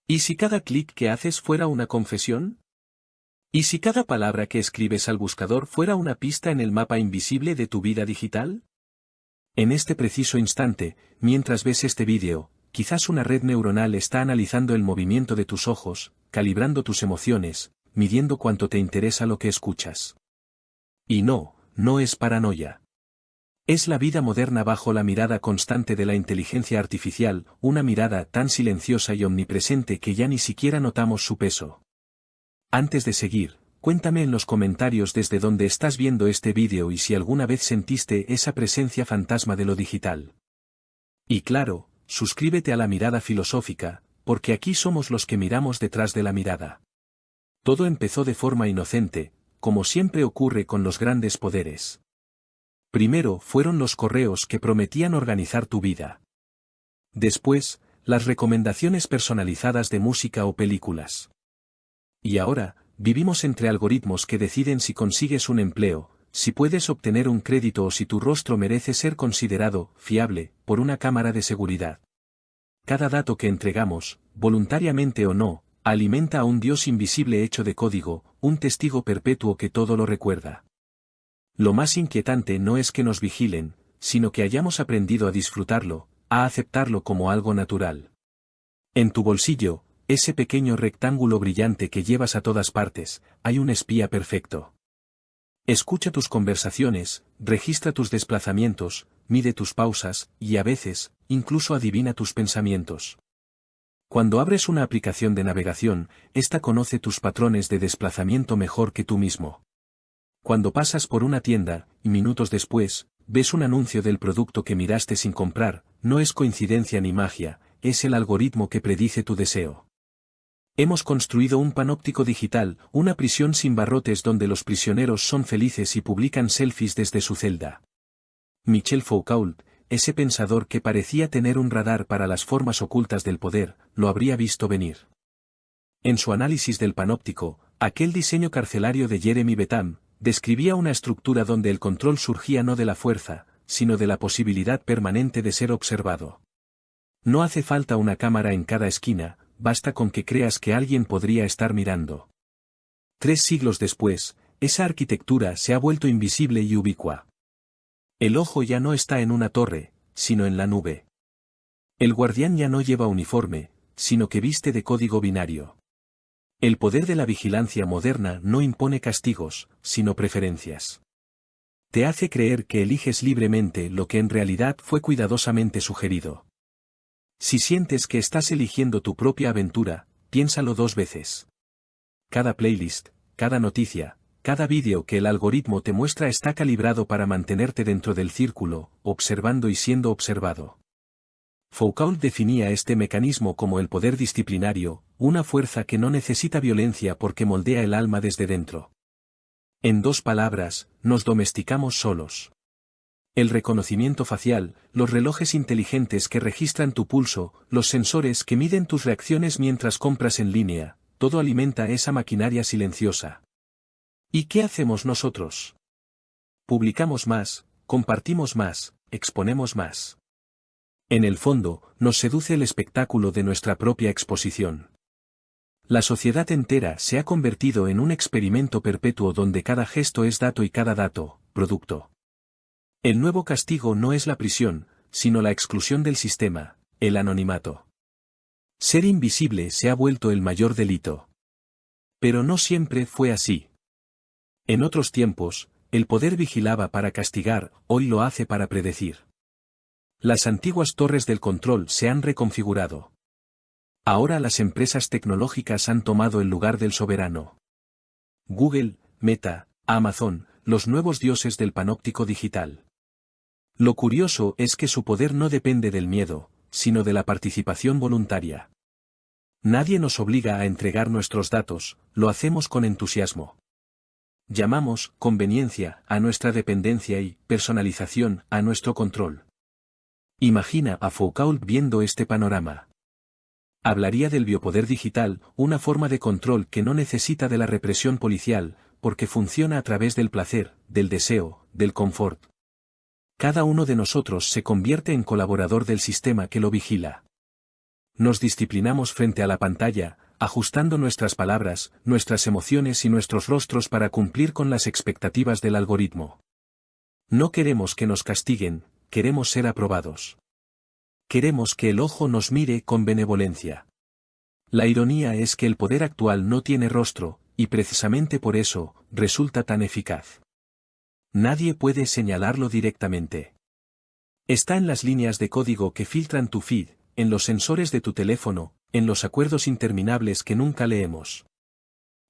¿Y si cada clic que haces fuera una confesión? ¿Y si cada palabra que escribes al buscador fuera una pista en el mapa invisible de tu vida digital? En este preciso instante, mientras ves este vídeo, quizás una red neuronal está analizando el movimiento de tus ojos, calibrando tus emociones, midiendo cuánto te interesa lo que escuchas. Y no es paranoia. Es la vida moderna bajo la mirada constante de la inteligencia artificial, una mirada tan silenciosa y omnipresente que ya ni siquiera notamos su peso. Antes de seguir, cuéntame en los comentarios desde donde estás viendo este vídeo y si alguna vez sentiste esa presencia fantasma de lo digital. Y claro, suscríbete a La Mirada Filosófica, porque aquí somos los que miramos detrás de la mirada. Todo empezó de forma inocente, como siempre ocurre con los grandes poderes. Primero fueron los correos que prometían organizar tu vida. Después, las recomendaciones personalizadas de música o películas. Y ahora, vivimos entre algoritmos que deciden si consigues un empleo, si puedes obtener un crédito o si tu rostro merece ser considerado fiable por una cámara de seguridad. Cada dato que entregamos, voluntariamente o no, alimenta a un Dios invisible hecho de código, un testigo perpetuo que todo lo recuerda. Lo más inquietante no es que nos vigilen, sino que hayamos aprendido a disfrutarlo, a aceptarlo como algo natural. En tu bolsillo, ese pequeño rectángulo brillante que llevas a todas partes, hay un espía perfecto. Escucha tus conversaciones, registra tus desplazamientos, mide tus pausas, y a veces, incluso adivina tus pensamientos. Cuando abres una aplicación de navegación, ésta conoce tus patrones de desplazamiento mejor que tú mismo. Cuando pasas por una tienda, y minutos después, ves un anuncio del producto que miraste sin comprar, no es coincidencia ni magia, es el algoritmo que predice tu deseo. Hemos construido un panóptico digital, una prisión sin barrotes donde los prisioneros son felices y publican selfies desde su celda. Michel Foucault, ese pensador que parecía tener un radar para las formas ocultas del poder, lo habría visto venir. En su análisis del panóptico, aquel diseño carcelario de Jeremy Bentham, describía una estructura donde el control surgía no de la fuerza, sino de la posibilidad permanente de ser observado. No hace falta una cámara en cada esquina, basta con que creas que alguien podría estar mirando. 3 siglos después, esa arquitectura se ha vuelto invisible y ubicua. El ojo ya no está en una torre, sino en la nube. El guardián ya no lleva uniforme, sino que viste de código binario. El poder de la vigilancia moderna no impone castigos, sino preferencias. Te hace creer que eliges libremente lo que en realidad fue cuidadosamente sugerido. Si sientes que estás eligiendo tu propia aventura, piénsalo 2 veces. Cada playlist, cada noticia, cada vídeo que el algoritmo te muestra está calibrado para mantenerte dentro del círculo, observando y siendo observado. Foucault definía este mecanismo como el poder disciplinario, una fuerza que no necesita violencia porque moldea el alma desde dentro. En 2 palabras, nos domesticamos solos. El reconocimiento facial, los relojes inteligentes que registran tu pulso, los sensores que miden tus reacciones mientras compras en línea, todo alimenta esa maquinaria silenciosa. ¿Y qué hacemos nosotros? Publicamos más, compartimos más, exponemos más. En el fondo, nos seduce el espectáculo de nuestra propia exposición. La sociedad entera se ha convertido en un experimento perpetuo donde cada gesto es dato y cada dato, producto. El nuevo castigo no es la prisión, sino la exclusión del sistema, el anonimato. Ser invisible se ha vuelto el mayor delito. Pero no siempre fue así. En otros tiempos, el poder vigilaba para castigar, hoy lo hace para predecir. Las antiguas torres del control se han reconfigurado. Ahora las empresas tecnológicas han tomado el lugar del soberano. Google, Meta, Amazon, los nuevos dioses del panóptico digital. Lo curioso es que su poder no depende del miedo, sino de la participación voluntaria. Nadie nos obliga a entregar nuestros datos, lo hacemos con entusiasmo. Llamamos conveniencia a nuestra dependencia y personalización a nuestro control. Imagina a Foucault viendo este panorama. Hablaría del biopoder digital, una forma de control que no necesita de la represión policial, porque funciona a través del placer, del deseo, del confort. Cada uno de nosotros se convierte en colaborador del sistema que lo vigila. Nos disciplinamos frente a la pantalla, ajustando nuestras palabras, nuestras emociones y nuestros rostros para cumplir con las expectativas del algoritmo. No queremos que nos castiguen, queremos ser aprobados. Queremos que el ojo nos mire con benevolencia. La ironía es que el poder actual no tiene rostro, y precisamente por eso, resulta tan eficaz. Nadie puede señalarlo directamente. Está en las líneas de código que filtran tu feed, en los sensores de tu teléfono, en los acuerdos interminables que nunca leemos.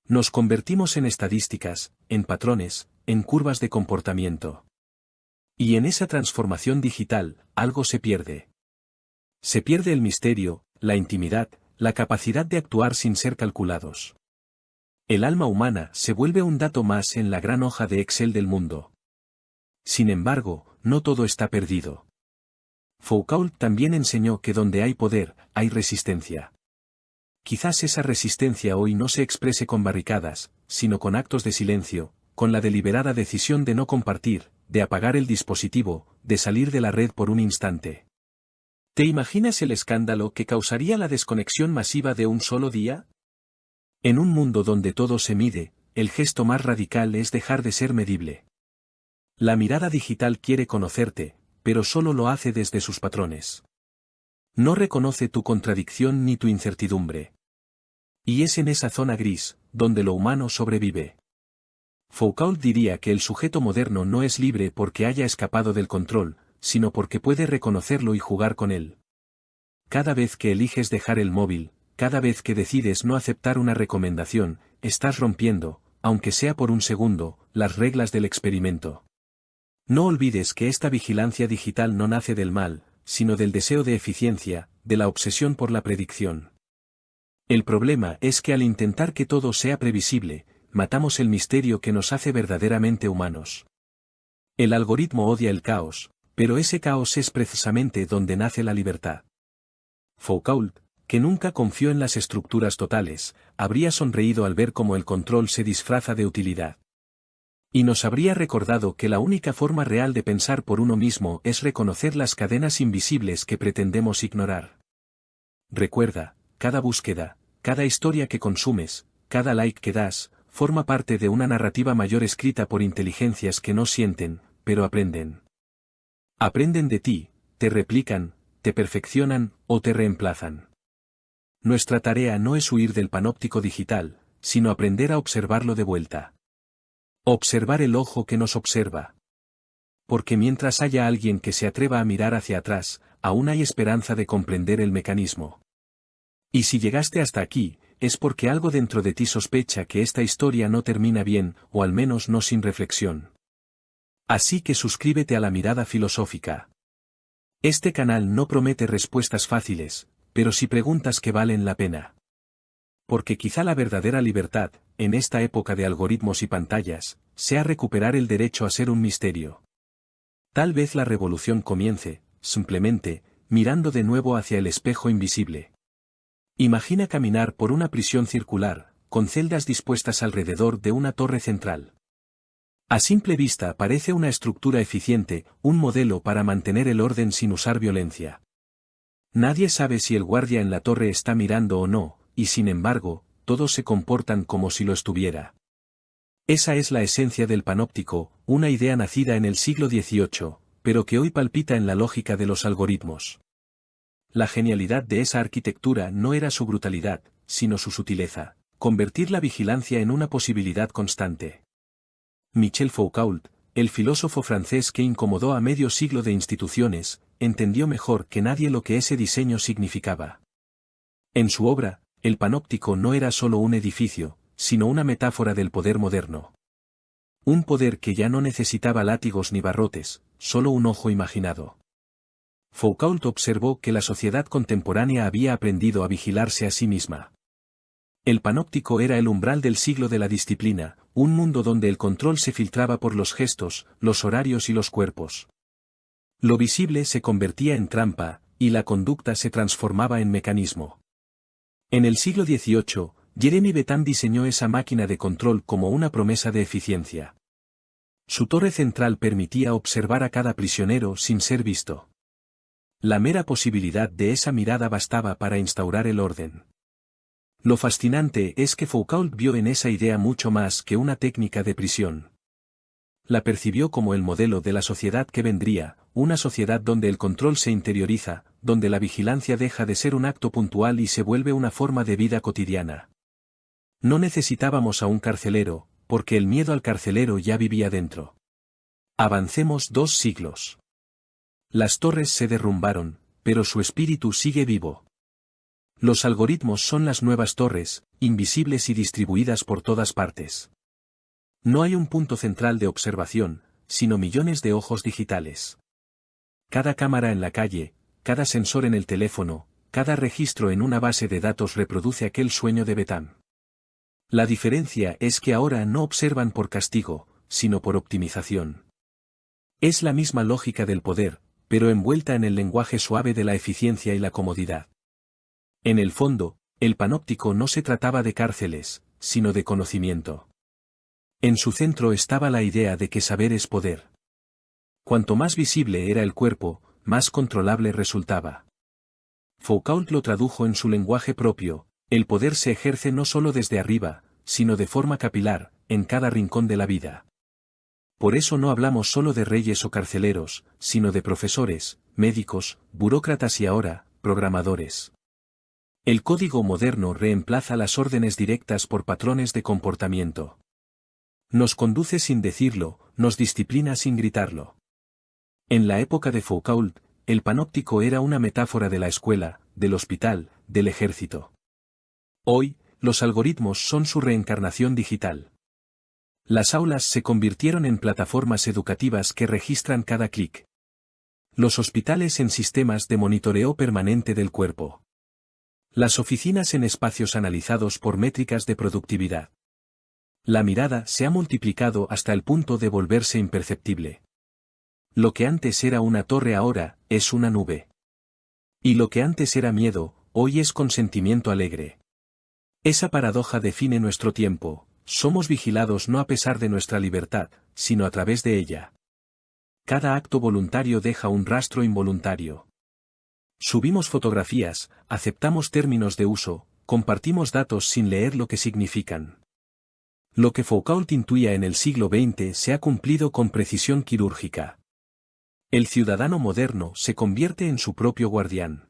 Nos convertimos en estadísticas, en patrones, en curvas de comportamiento. Y en esa transformación digital, algo se pierde. Se pierde el misterio, la intimidad, la capacidad de actuar sin ser calculados. El alma humana se vuelve un dato más en la gran hoja de Excel del mundo. Sin embargo, no todo está perdido. Foucault también enseñó que donde hay poder, hay resistencia. Quizás esa resistencia hoy no se exprese con barricadas, sino con actos de silencio, con la deliberada decisión de no compartir, de apagar el dispositivo, de salir de la red por un instante. ¿Te imaginas el escándalo que causaría la desconexión masiva de un solo día? En un mundo donde todo se mide, el gesto más radical es dejar de ser medible. La mirada digital quiere conocerte, pero solo lo hace desde sus patrones. No reconoce tu contradicción ni tu incertidumbre. Y es en esa zona gris, donde lo humano sobrevive. Foucault diría que el sujeto moderno no es libre porque haya escapado del control, sino porque puede reconocerlo y jugar con él. Cada vez que eliges dejar el móvil, cada vez que decides no aceptar una recomendación, estás rompiendo, aunque sea por un segundo, las reglas del experimento. No olvides que esta vigilancia digital no nace del mal, sino del deseo de eficiencia, de la obsesión por la predicción. El problema es que al intentar que todo sea previsible, matamos el misterio que nos hace verdaderamente humanos. El algoritmo odia el caos, pero ese caos es precisamente donde nace la libertad. Foucault, que nunca confió en las estructuras totales, habría sonreído al ver cómo el control se disfraza de utilidad. Y nos habría recordado que la única forma real de pensar por uno mismo es reconocer las cadenas invisibles que pretendemos ignorar. Recuerda, cada búsqueda, cada historia que consumes, cada like que das, forma parte de una narrativa mayor escrita por inteligencias que no sienten, pero aprenden. Aprenden de ti, te replican, te perfeccionan o te reemplazan. Nuestra tarea no es huir del panóptico digital, sino aprender a observarlo de vuelta. Observar el ojo que nos observa. Porque mientras haya alguien que se atreva a mirar hacia atrás, aún hay esperanza de comprender el mecanismo. Y si llegaste hasta aquí, es porque algo dentro de ti sospecha que esta historia no termina bien, o al menos no sin reflexión. Así que suscríbete a La Mirada Filosófica. Este canal no promete respuestas fáciles, pero sí preguntas que valen la pena. Porque quizá la verdadera libertad, en esta época de algoritmos y pantallas, sea recuperar el derecho a ser un misterio. Tal vez la revolución comience, simplemente, mirando de nuevo hacia el espejo invisible. Imagina caminar por una prisión circular, con celdas dispuestas alrededor de una torre central. A simple vista parece una estructura eficiente, un modelo para mantener el orden sin usar violencia. Nadie sabe si el guardia en la torre está mirando o no, y sin embargo, todos se comportan como si lo estuviera. Esa es la esencia del panóptico, una idea nacida en el siglo XVIII, pero que hoy palpita en la lógica de los algoritmos. La genialidad de esa arquitectura no era su brutalidad, sino su sutileza, convertir la vigilancia en una posibilidad constante. Michel Foucault, el filósofo francés que incomodó a medio siglo de instituciones, entendió mejor que nadie lo que ese diseño significaba. En su obra, el panóptico no era solo un edificio, sino una metáfora del poder moderno. Un poder que ya no necesitaba látigos ni barrotes, solo un ojo imaginado. Foucault observó que la sociedad contemporánea había aprendido a vigilarse a sí misma. El panóptico era el umbral del siglo de la disciplina, un mundo donde el control se filtraba por los gestos, los horarios y los cuerpos. Lo visible se convertía en trampa, y la conducta se transformaba en mecanismo. En el siglo XVIII, Jeremy Bentham diseñó esa máquina de control como una promesa de eficiencia. Su torre central permitía observar a cada prisionero sin ser visto. La mera posibilidad de esa mirada bastaba para instaurar el orden. Lo fascinante es que Foucault vio en esa idea mucho más que una técnica de prisión. La percibió como el modelo de la sociedad que vendría, una sociedad donde el control se interioriza, donde la vigilancia deja de ser un acto puntual y se vuelve una forma de vida cotidiana. No necesitábamos a un carcelero, porque el miedo al carcelero ya vivía dentro. Avancemos 2 siglos. Las torres se derrumbaron, pero su espíritu sigue vivo. Los algoritmos son las nuevas torres, invisibles y distribuidas por todas partes. No hay un punto central de observación, sino millones de ojos digitales. Cada cámara en la calle, cada sensor en el teléfono, cada registro en una base de datos reproduce aquel sueño de Betán. La diferencia es que ahora no observan por castigo, sino por optimización. Es la misma lógica del poder, pero envuelta en el lenguaje suave de la eficiencia y la comodidad. En el fondo, el panóptico no se trataba de cárceles, sino de conocimiento. En su centro estaba la idea de que saber es poder. Cuanto más visible era el cuerpo, más controlable resultaba. Foucault lo tradujo en su lenguaje propio: el poder se ejerce no solo desde arriba, sino de forma capilar, en cada rincón de la vida. Por eso no hablamos solo de reyes o carceleros, sino de profesores, médicos, burócratas y ahora, programadores. El código moderno reemplaza las órdenes directas por patrones de comportamiento. Nos conduce sin decirlo, nos disciplina sin gritarlo. En la época de Foucault, el panóptico era una metáfora de la escuela, del hospital, del ejército. Hoy, los algoritmos son su reencarnación digital. Las aulas se convirtieron en plataformas educativas que registran cada clic. Los hospitales en sistemas de monitoreo permanente del cuerpo. Las oficinas en espacios analizados por métricas de productividad. La mirada se ha multiplicado hasta el punto de volverse imperceptible. Lo que antes era una torre ahora es una nube. Y lo que antes era miedo, hoy es consentimiento alegre. Esa paradoja define nuestro tiempo: somos vigilados no a pesar de nuestra libertad, sino a través de ella. Cada acto voluntario deja un rastro involuntario. Subimos fotografías, aceptamos términos de uso, compartimos datos sin leer lo que significan. Lo que Foucault intuía en el siglo XX se ha cumplido con precisión quirúrgica. El ciudadano moderno se convierte en su propio guardián.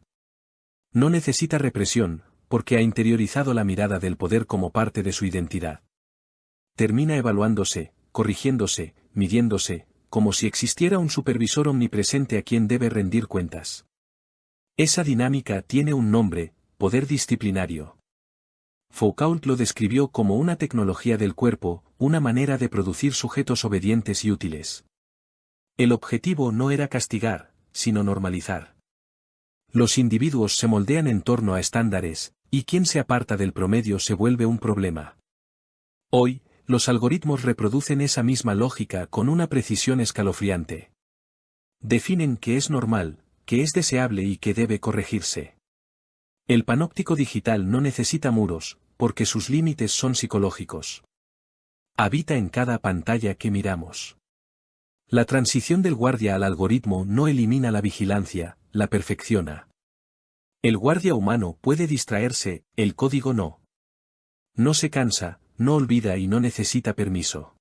No necesita represión, porque ha interiorizado la mirada del poder como parte de su identidad. Termina evaluándose, corrigiéndose, midiéndose, como si existiera un supervisor omnipresente a quien debe rendir cuentas. Esa dinámica tiene un nombre: poder disciplinario. Foucault lo describió como una tecnología del cuerpo, una manera de producir sujetos obedientes y útiles. El objetivo no era castigar, sino normalizar. Los individuos se moldean en torno a estándares, y quien se aparta del promedio se vuelve un problema. Hoy, los algoritmos reproducen esa misma lógica con una precisión escalofriante. Definen qué es normal, qué es deseable y qué debe corregirse. El panóptico digital no necesita muros, porque sus límites son psicológicos. Habita en cada pantalla que miramos. La transición del guardia al algoritmo no elimina la vigilancia, la perfecciona. El guardia humano puede distraerse, el código no. No se cansa, no olvida y no necesita permiso.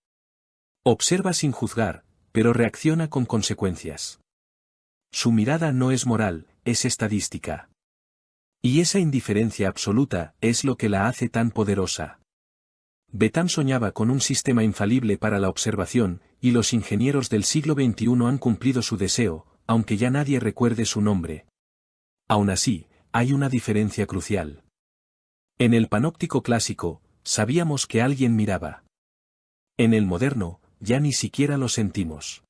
Observa sin juzgar, pero reacciona con consecuencias. Su mirada no es moral, es estadística. Y esa indiferencia absoluta es lo que la hace tan poderosa. Betán soñaba con un sistema infalible para la observación, y los ingenieros del siglo XXI han cumplido su deseo, aunque ya nadie recuerde su nombre. Aún así, hay una diferencia crucial. En el panóptico clásico, sabíamos que alguien miraba. En el moderno, ya ni siquiera lo sentimos.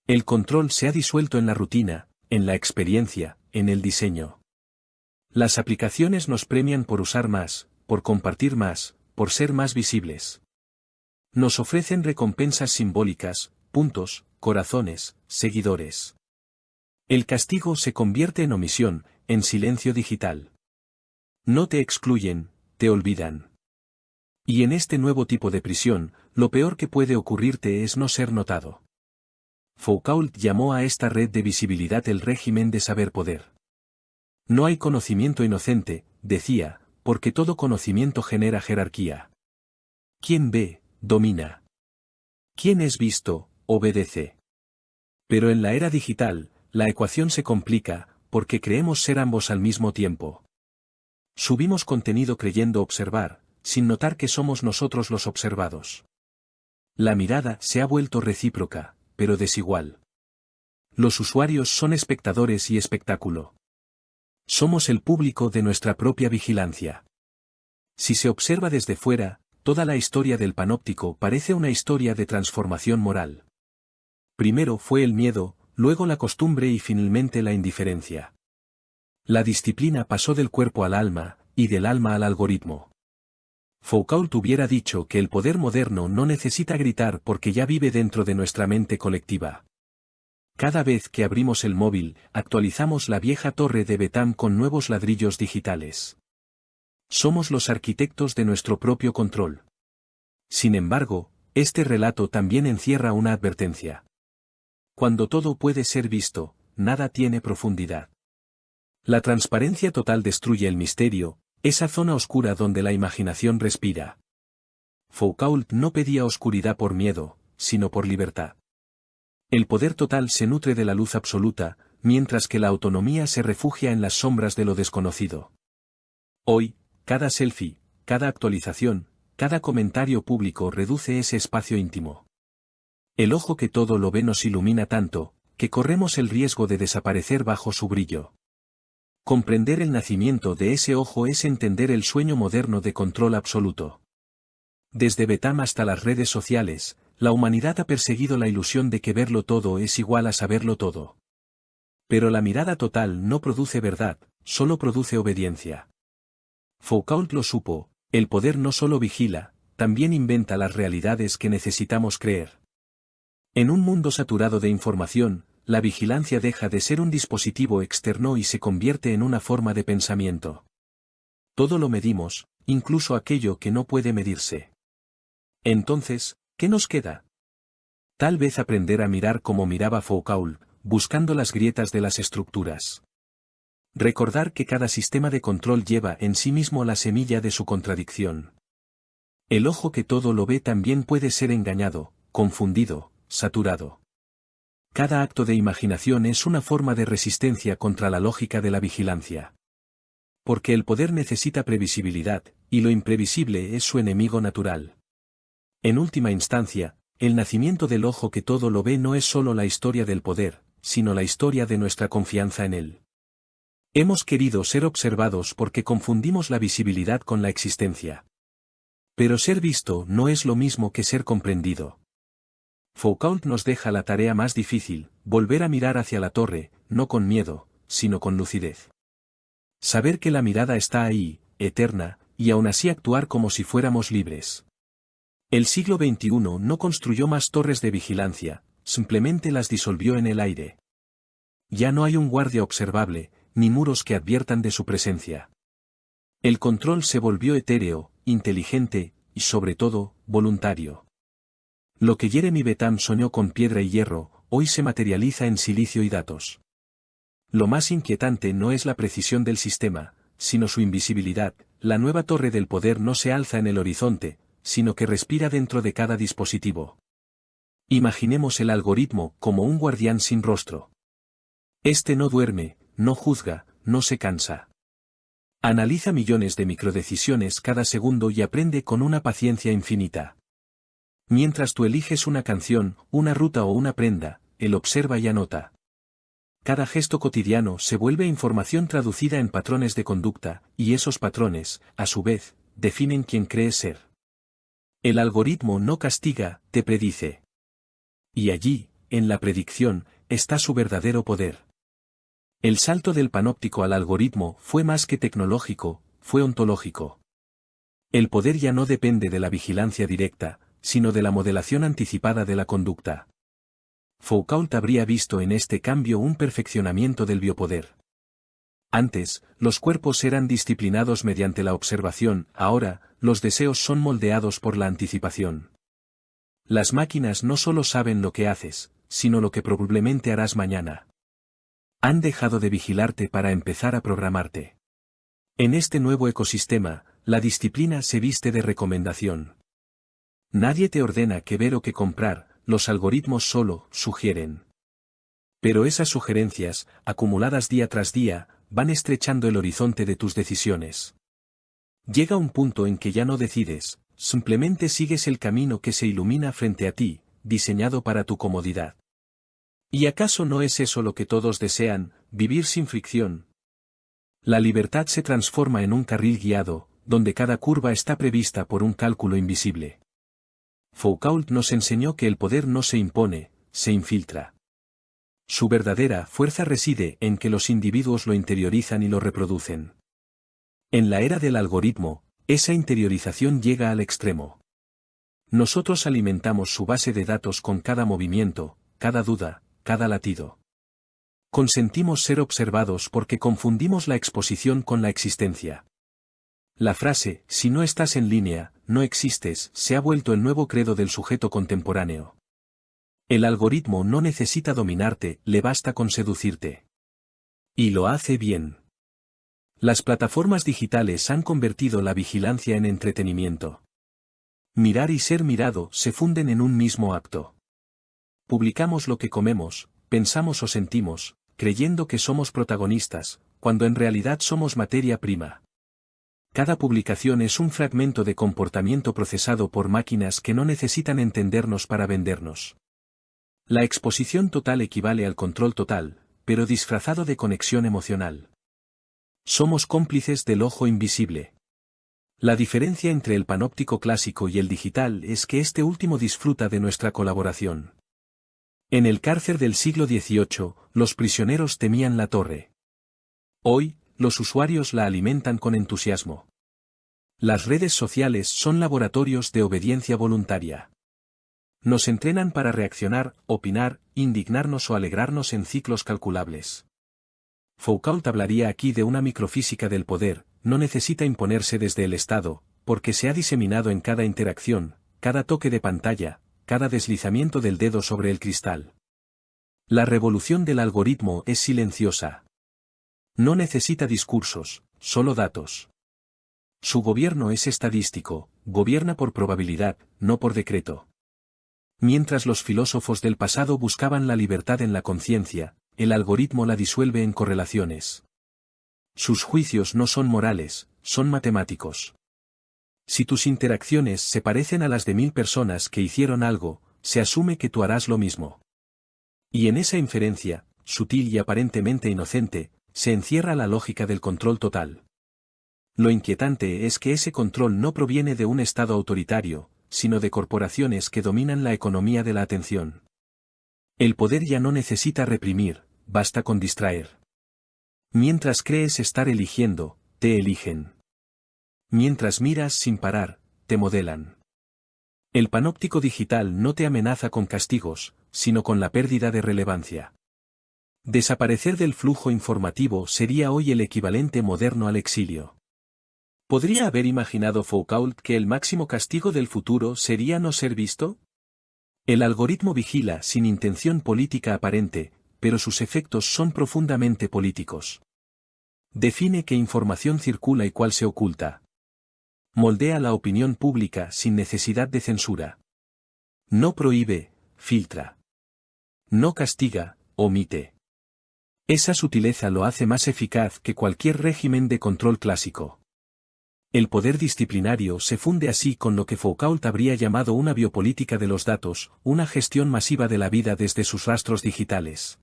El control se ha disuelto en la rutina, en la experiencia, en el diseño. Las aplicaciones nos premian por usar más, por compartir más, por ser más visibles. Nos ofrecen recompensas simbólicas, puntos, corazones, seguidores. El castigo se convierte en omisión, en silencio digital. No te excluyen, te olvidan. Y en este nuevo tipo de prisión, lo peor que puede ocurrirte es no ser notado. Foucault llamó a esta red de visibilidad el régimen de saber-poder. No hay conocimiento inocente, decía, porque todo conocimiento genera jerarquía. Quien ve, domina. Quien es visto, obedece. Pero en la era digital, la ecuación se complica, porque creemos ser ambos al mismo tiempo. Subimos contenido creyendo observar, sin notar que somos nosotros los observados. La mirada se ha vuelto recíproca, pero desigual. Los usuarios son espectadores y espectáculo. Somos el público de nuestra propia vigilancia. Si se observa desde fuera, toda la historia del panóptico parece una historia de transformación moral. Primero fue el miedo, luego la costumbre y finalmente la indiferencia. La disciplina pasó del cuerpo al alma, y del alma al algoritmo. Foucault hubiera dicho que el poder moderno no necesita gritar porque ya vive dentro de nuestra mente colectiva. Cada vez que abrimos el móvil, actualizamos la vieja torre de Betham con nuevos ladrillos digitales. Somos los arquitectos de nuestro propio control. Sin embargo, este relato también encierra una advertencia. Cuando todo puede ser visto, nada tiene profundidad. La transparencia total destruye el misterio, esa zona oscura donde la imaginación respira. Foucault no pedía oscuridad por miedo, sino por libertad. El poder total se nutre de la luz absoluta, mientras que la autonomía se refugia en las sombras de lo desconocido. Hoy, cada selfie, cada actualización, cada comentario público reduce ese espacio íntimo. El ojo que todo lo ve nos ilumina tanto, que corremos el riesgo de desaparecer bajo su brillo. Comprender el nacimiento de ese ojo es entender el sueño moderno de control absoluto. Desde Betham hasta las redes sociales, la humanidad ha perseguido la ilusión de que verlo todo es igual a saberlo todo. Pero la mirada total no produce verdad, solo produce obediencia. Foucault lo supo, el poder no solo vigila, también inventa las realidades que necesitamos creer. En un mundo saturado de información, la vigilancia deja de ser un dispositivo externo y se convierte en una forma de pensamiento. Todo lo medimos, incluso aquello que no puede medirse. Entonces, ¿qué nos queda? Tal vez aprender a mirar como miraba Foucault, buscando las grietas de las estructuras. Recordar que cada sistema de control lleva en sí mismo la semilla de su contradicción. El ojo que todo lo ve también puede ser engañado, confundido, saturado. Cada acto de imaginación es una forma de resistencia contra la lógica de la vigilancia. Porque el poder necesita previsibilidad, y lo imprevisible es su enemigo natural. En última instancia, el nacimiento del ojo que todo lo ve no es solo la historia del poder, sino la historia de nuestra confianza en él. Hemos querido ser observados porque confundimos la visibilidad con la existencia. Pero ser visto no es lo mismo que ser comprendido. Foucault nos deja la tarea más difícil, volver a mirar hacia la torre, no con miedo, sino con lucidez. Saber que la mirada está ahí, eterna, y aún así actuar como si fuéramos libres. El siglo XXI no construyó más torres de vigilancia, simplemente las disolvió en el aire. Ya no hay un guardia observable, ni muros que adviertan de su presencia. El control se volvió etéreo, inteligente, y sobre todo, voluntario. Lo que Jeremy Betham soñó con piedra y hierro, hoy se materializa en silicio y datos. Lo más inquietante no es la precisión del sistema, sino su invisibilidad. La nueva torre del poder no se alza en el horizonte, sino que respira dentro de cada dispositivo. Imaginemos el algoritmo como un guardián sin rostro. Este no duerme, no juzga, no se cansa. Analiza millones de microdecisiones cada segundo y aprende con una paciencia infinita. Mientras tú eliges una canción, una ruta o una prenda, él observa y anota. Cada gesto cotidiano se vuelve información traducida en patrones de conducta, y esos patrones, a su vez, definen quién crees ser. El algoritmo no castiga, te predice. Y allí, en la predicción, está su verdadero poder. El salto del panóptico al algoritmo fue más que tecnológico, fue ontológico. El poder ya no depende de la vigilancia directa, sino de la modelación anticipada de la conducta. Foucault habría visto en este cambio un perfeccionamiento del biopoder. Antes, los cuerpos eran disciplinados mediante la observación, ahora, los deseos son moldeados por la anticipación. Las máquinas no solo saben lo que haces, sino lo que probablemente harás mañana. Han dejado de vigilarte para empezar a programarte. En este nuevo ecosistema, la disciplina se viste de recomendación. Nadie te ordena qué ver o qué comprar, los algoritmos solo sugieren. Pero esas sugerencias, acumuladas día tras día, van estrechando el horizonte de tus decisiones. Llega un punto en que ya no decides, simplemente sigues el camino que se ilumina frente a ti, diseñado para tu comodidad. ¿Y acaso no es eso lo que todos desean, vivir sin fricción? La libertad se transforma en un carril guiado, donde cada curva está prevista por un cálculo invisible. Foucault nos enseñó que el poder no se impone, se infiltra. Su verdadera fuerza reside en que los individuos lo interiorizan y lo reproducen. En la era del algoritmo, esa interiorización llega al extremo. Nosotros alimentamos su base de datos con cada movimiento, cada duda, cada latido. Consentimos ser observados porque confundimos la exposición con la existencia. La frase, si no estás en línea, no existes, se ha vuelto el nuevo credo del sujeto contemporáneo. El algoritmo no necesita dominarte, le basta con seducirte. Y lo hace bien. Las plataformas digitales han convertido la vigilancia en entretenimiento. Mirar y ser mirado se funden en un mismo acto. Publicamos lo que comemos, pensamos o sentimos, creyendo que somos protagonistas, cuando en realidad somos materia prima. Cada publicación es un fragmento de comportamiento procesado por máquinas que no necesitan entendernos para vendernos. La exposición total equivale al control total, pero disfrazado de conexión emocional. Somos cómplices del ojo invisible. La diferencia entre el panóptico clásico y el digital es que este último disfruta de nuestra colaboración. En el cárcel del siglo XVIII, los prisioneros temían la torre. Hoy, los usuarios la alimentan con entusiasmo. Las redes sociales son laboratorios de obediencia voluntaria. Nos entrenan para reaccionar, opinar, indignarnos o alegrarnos en ciclos calculables. Foucault hablaría aquí de una microfísica del poder, no necesita imponerse desde el Estado, porque se ha diseminado en cada interacción, cada toque de pantalla, cada deslizamiento del dedo sobre el cristal. La revolución del algoritmo es silenciosa. No necesita discursos, solo datos. Su gobierno es estadístico, gobierna por probabilidad, no por decreto. Mientras los filósofos del pasado buscaban la libertad en la conciencia, el algoritmo la disuelve en correlaciones. Sus juicios no son morales, son matemáticos. Si tus interacciones se parecen a las de 1000 personas que hicieron algo, se asume que tú harás lo mismo. Y en esa inferencia, sutil y aparentemente inocente, se encierra la lógica del control total. Lo inquietante es que ese control no proviene de un Estado autoritario, sino de corporaciones que dominan la economía de la atención. El poder ya no necesita reprimir, basta con distraer. Mientras crees estar eligiendo, te eligen. Mientras miras sin parar, te modelan. El panóptico digital no te amenaza con castigos, sino con la pérdida de relevancia. Desaparecer del flujo informativo sería hoy el equivalente moderno al exilio. ¿Podría haber imaginado Foucault que el máximo castigo del futuro sería no ser visto? El algoritmo vigila sin intención política aparente, pero sus efectos son profundamente políticos. Define qué información circula y cuál se oculta. Moldea la opinión pública sin necesidad de censura. No prohíbe, filtra. No castiga, omite. Esa sutileza lo hace más eficaz que cualquier régimen de control clásico. El poder disciplinario se funde así con lo que Foucault habría llamado una biopolítica de los datos, una gestión masiva de la vida desde sus rastros digitales.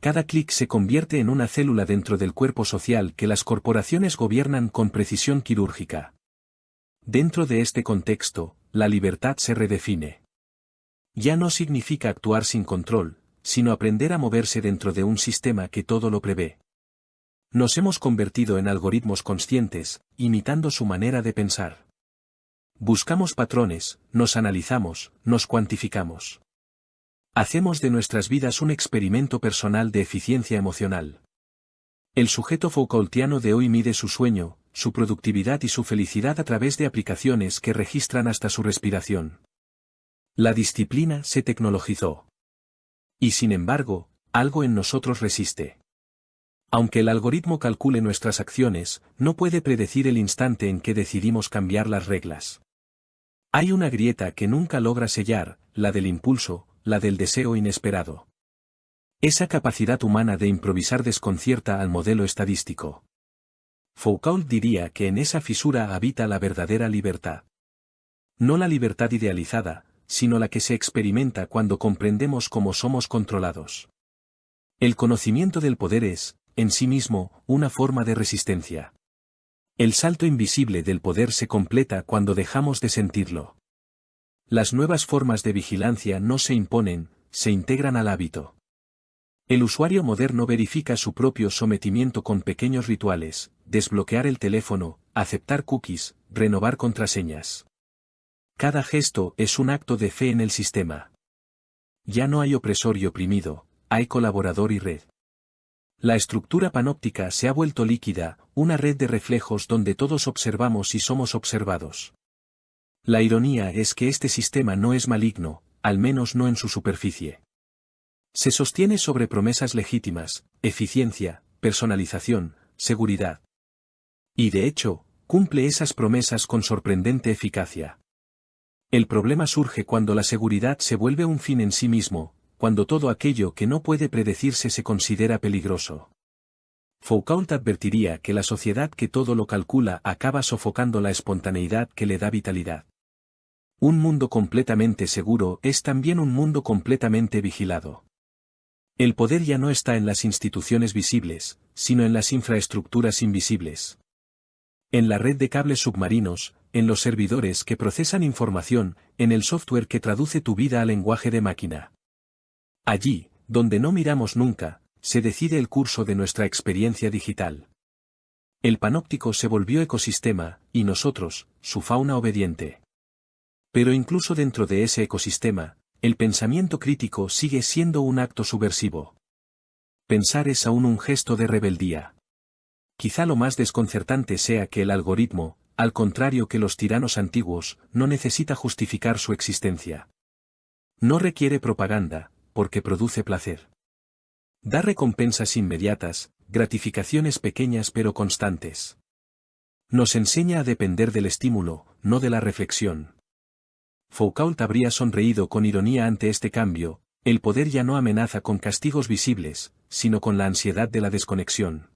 Cada clic se convierte en una célula dentro del cuerpo social que las corporaciones gobiernan con precisión quirúrgica. Dentro de este contexto, la libertad se redefine. Ya no significa actuar sin control, sino aprender a moverse dentro de un sistema que todo lo prevé. Nos hemos convertido en algoritmos conscientes, imitando su manera de pensar. Buscamos patrones, nos analizamos, nos cuantificamos. Hacemos de nuestras vidas un experimento personal de eficiencia emocional. El sujeto Foucaultiano de hoy mide su sueño, su productividad y su felicidad a través de aplicaciones que registran hasta su respiración. La disciplina se tecnologizó. Y sin embargo, algo en nosotros resiste. Aunque el algoritmo calcule nuestras acciones, no puede predecir el instante en que decidimos cambiar las reglas. Hay una grieta que nunca logra sellar, la del impulso, la del deseo inesperado. Esa capacidad humana de improvisar desconcierta al modelo estadístico. Foucault diría que en esa fisura habita la verdadera libertad. No la libertad idealizada, sino la que se experimenta cuando comprendemos cómo somos controlados. El conocimiento del poder es, en sí mismo, una forma de resistencia. El salto invisible del poder se completa cuando dejamos de sentirlo. Las nuevas formas de vigilancia no se imponen, se integran al hábito. El usuario moderno verifica su propio sometimiento con pequeños rituales, desbloquear el teléfono, aceptar cookies, renovar contraseñas. Cada gesto es un acto de fe en el sistema. Ya no hay opresor y oprimido, hay colaborador y red. La estructura panóptica se ha vuelto líquida, una red de reflejos donde todos observamos y somos observados. La ironía es que este sistema no es maligno, al menos no en su superficie. Se sostiene sobre promesas legítimas, eficiencia, personalización, seguridad. Y de hecho, cumple esas promesas con sorprendente eficacia. El problema surge cuando la seguridad se vuelve un fin en sí mismo, cuando todo aquello que no puede predecirse se considera peligroso. Foucault advertiría que la sociedad que todo lo calcula acaba sofocando la espontaneidad que le da vitalidad. Un mundo completamente seguro es también un mundo completamente vigilado. El poder ya no está en las instituciones visibles, sino en las infraestructuras invisibles. En la red de cables submarinos, en los servidores que procesan información, en el software que traduce tu vida al lenguaje de máquina. Allí, donde no miramos nunca, se decide el curso de nuestra experiencia digital. El panóptico se volvió ecosistema, y nosotros, su fauna obediente. Pero incluso dentro de ese ecosistema, el pensamiento crítico sigue siendo un acto subversivo. Pensar es aún un gesto de rebeldía. Quizá lo más desconcertante sea que el algoritmo, al contrario que los tiranos antiguos, no necesita justificar su existencia. No requiere propaganda, porque produce placer. Da recompensas inmediatas, gratificaciones pequeñas pero constantes. Nos enseña a depender del estímulo, no de la reflexión. Foucault habría sonreído con ironía ante este cambio, el poder ya no amenaza con castigos visibles, sino con la ansiedad de la desconexión.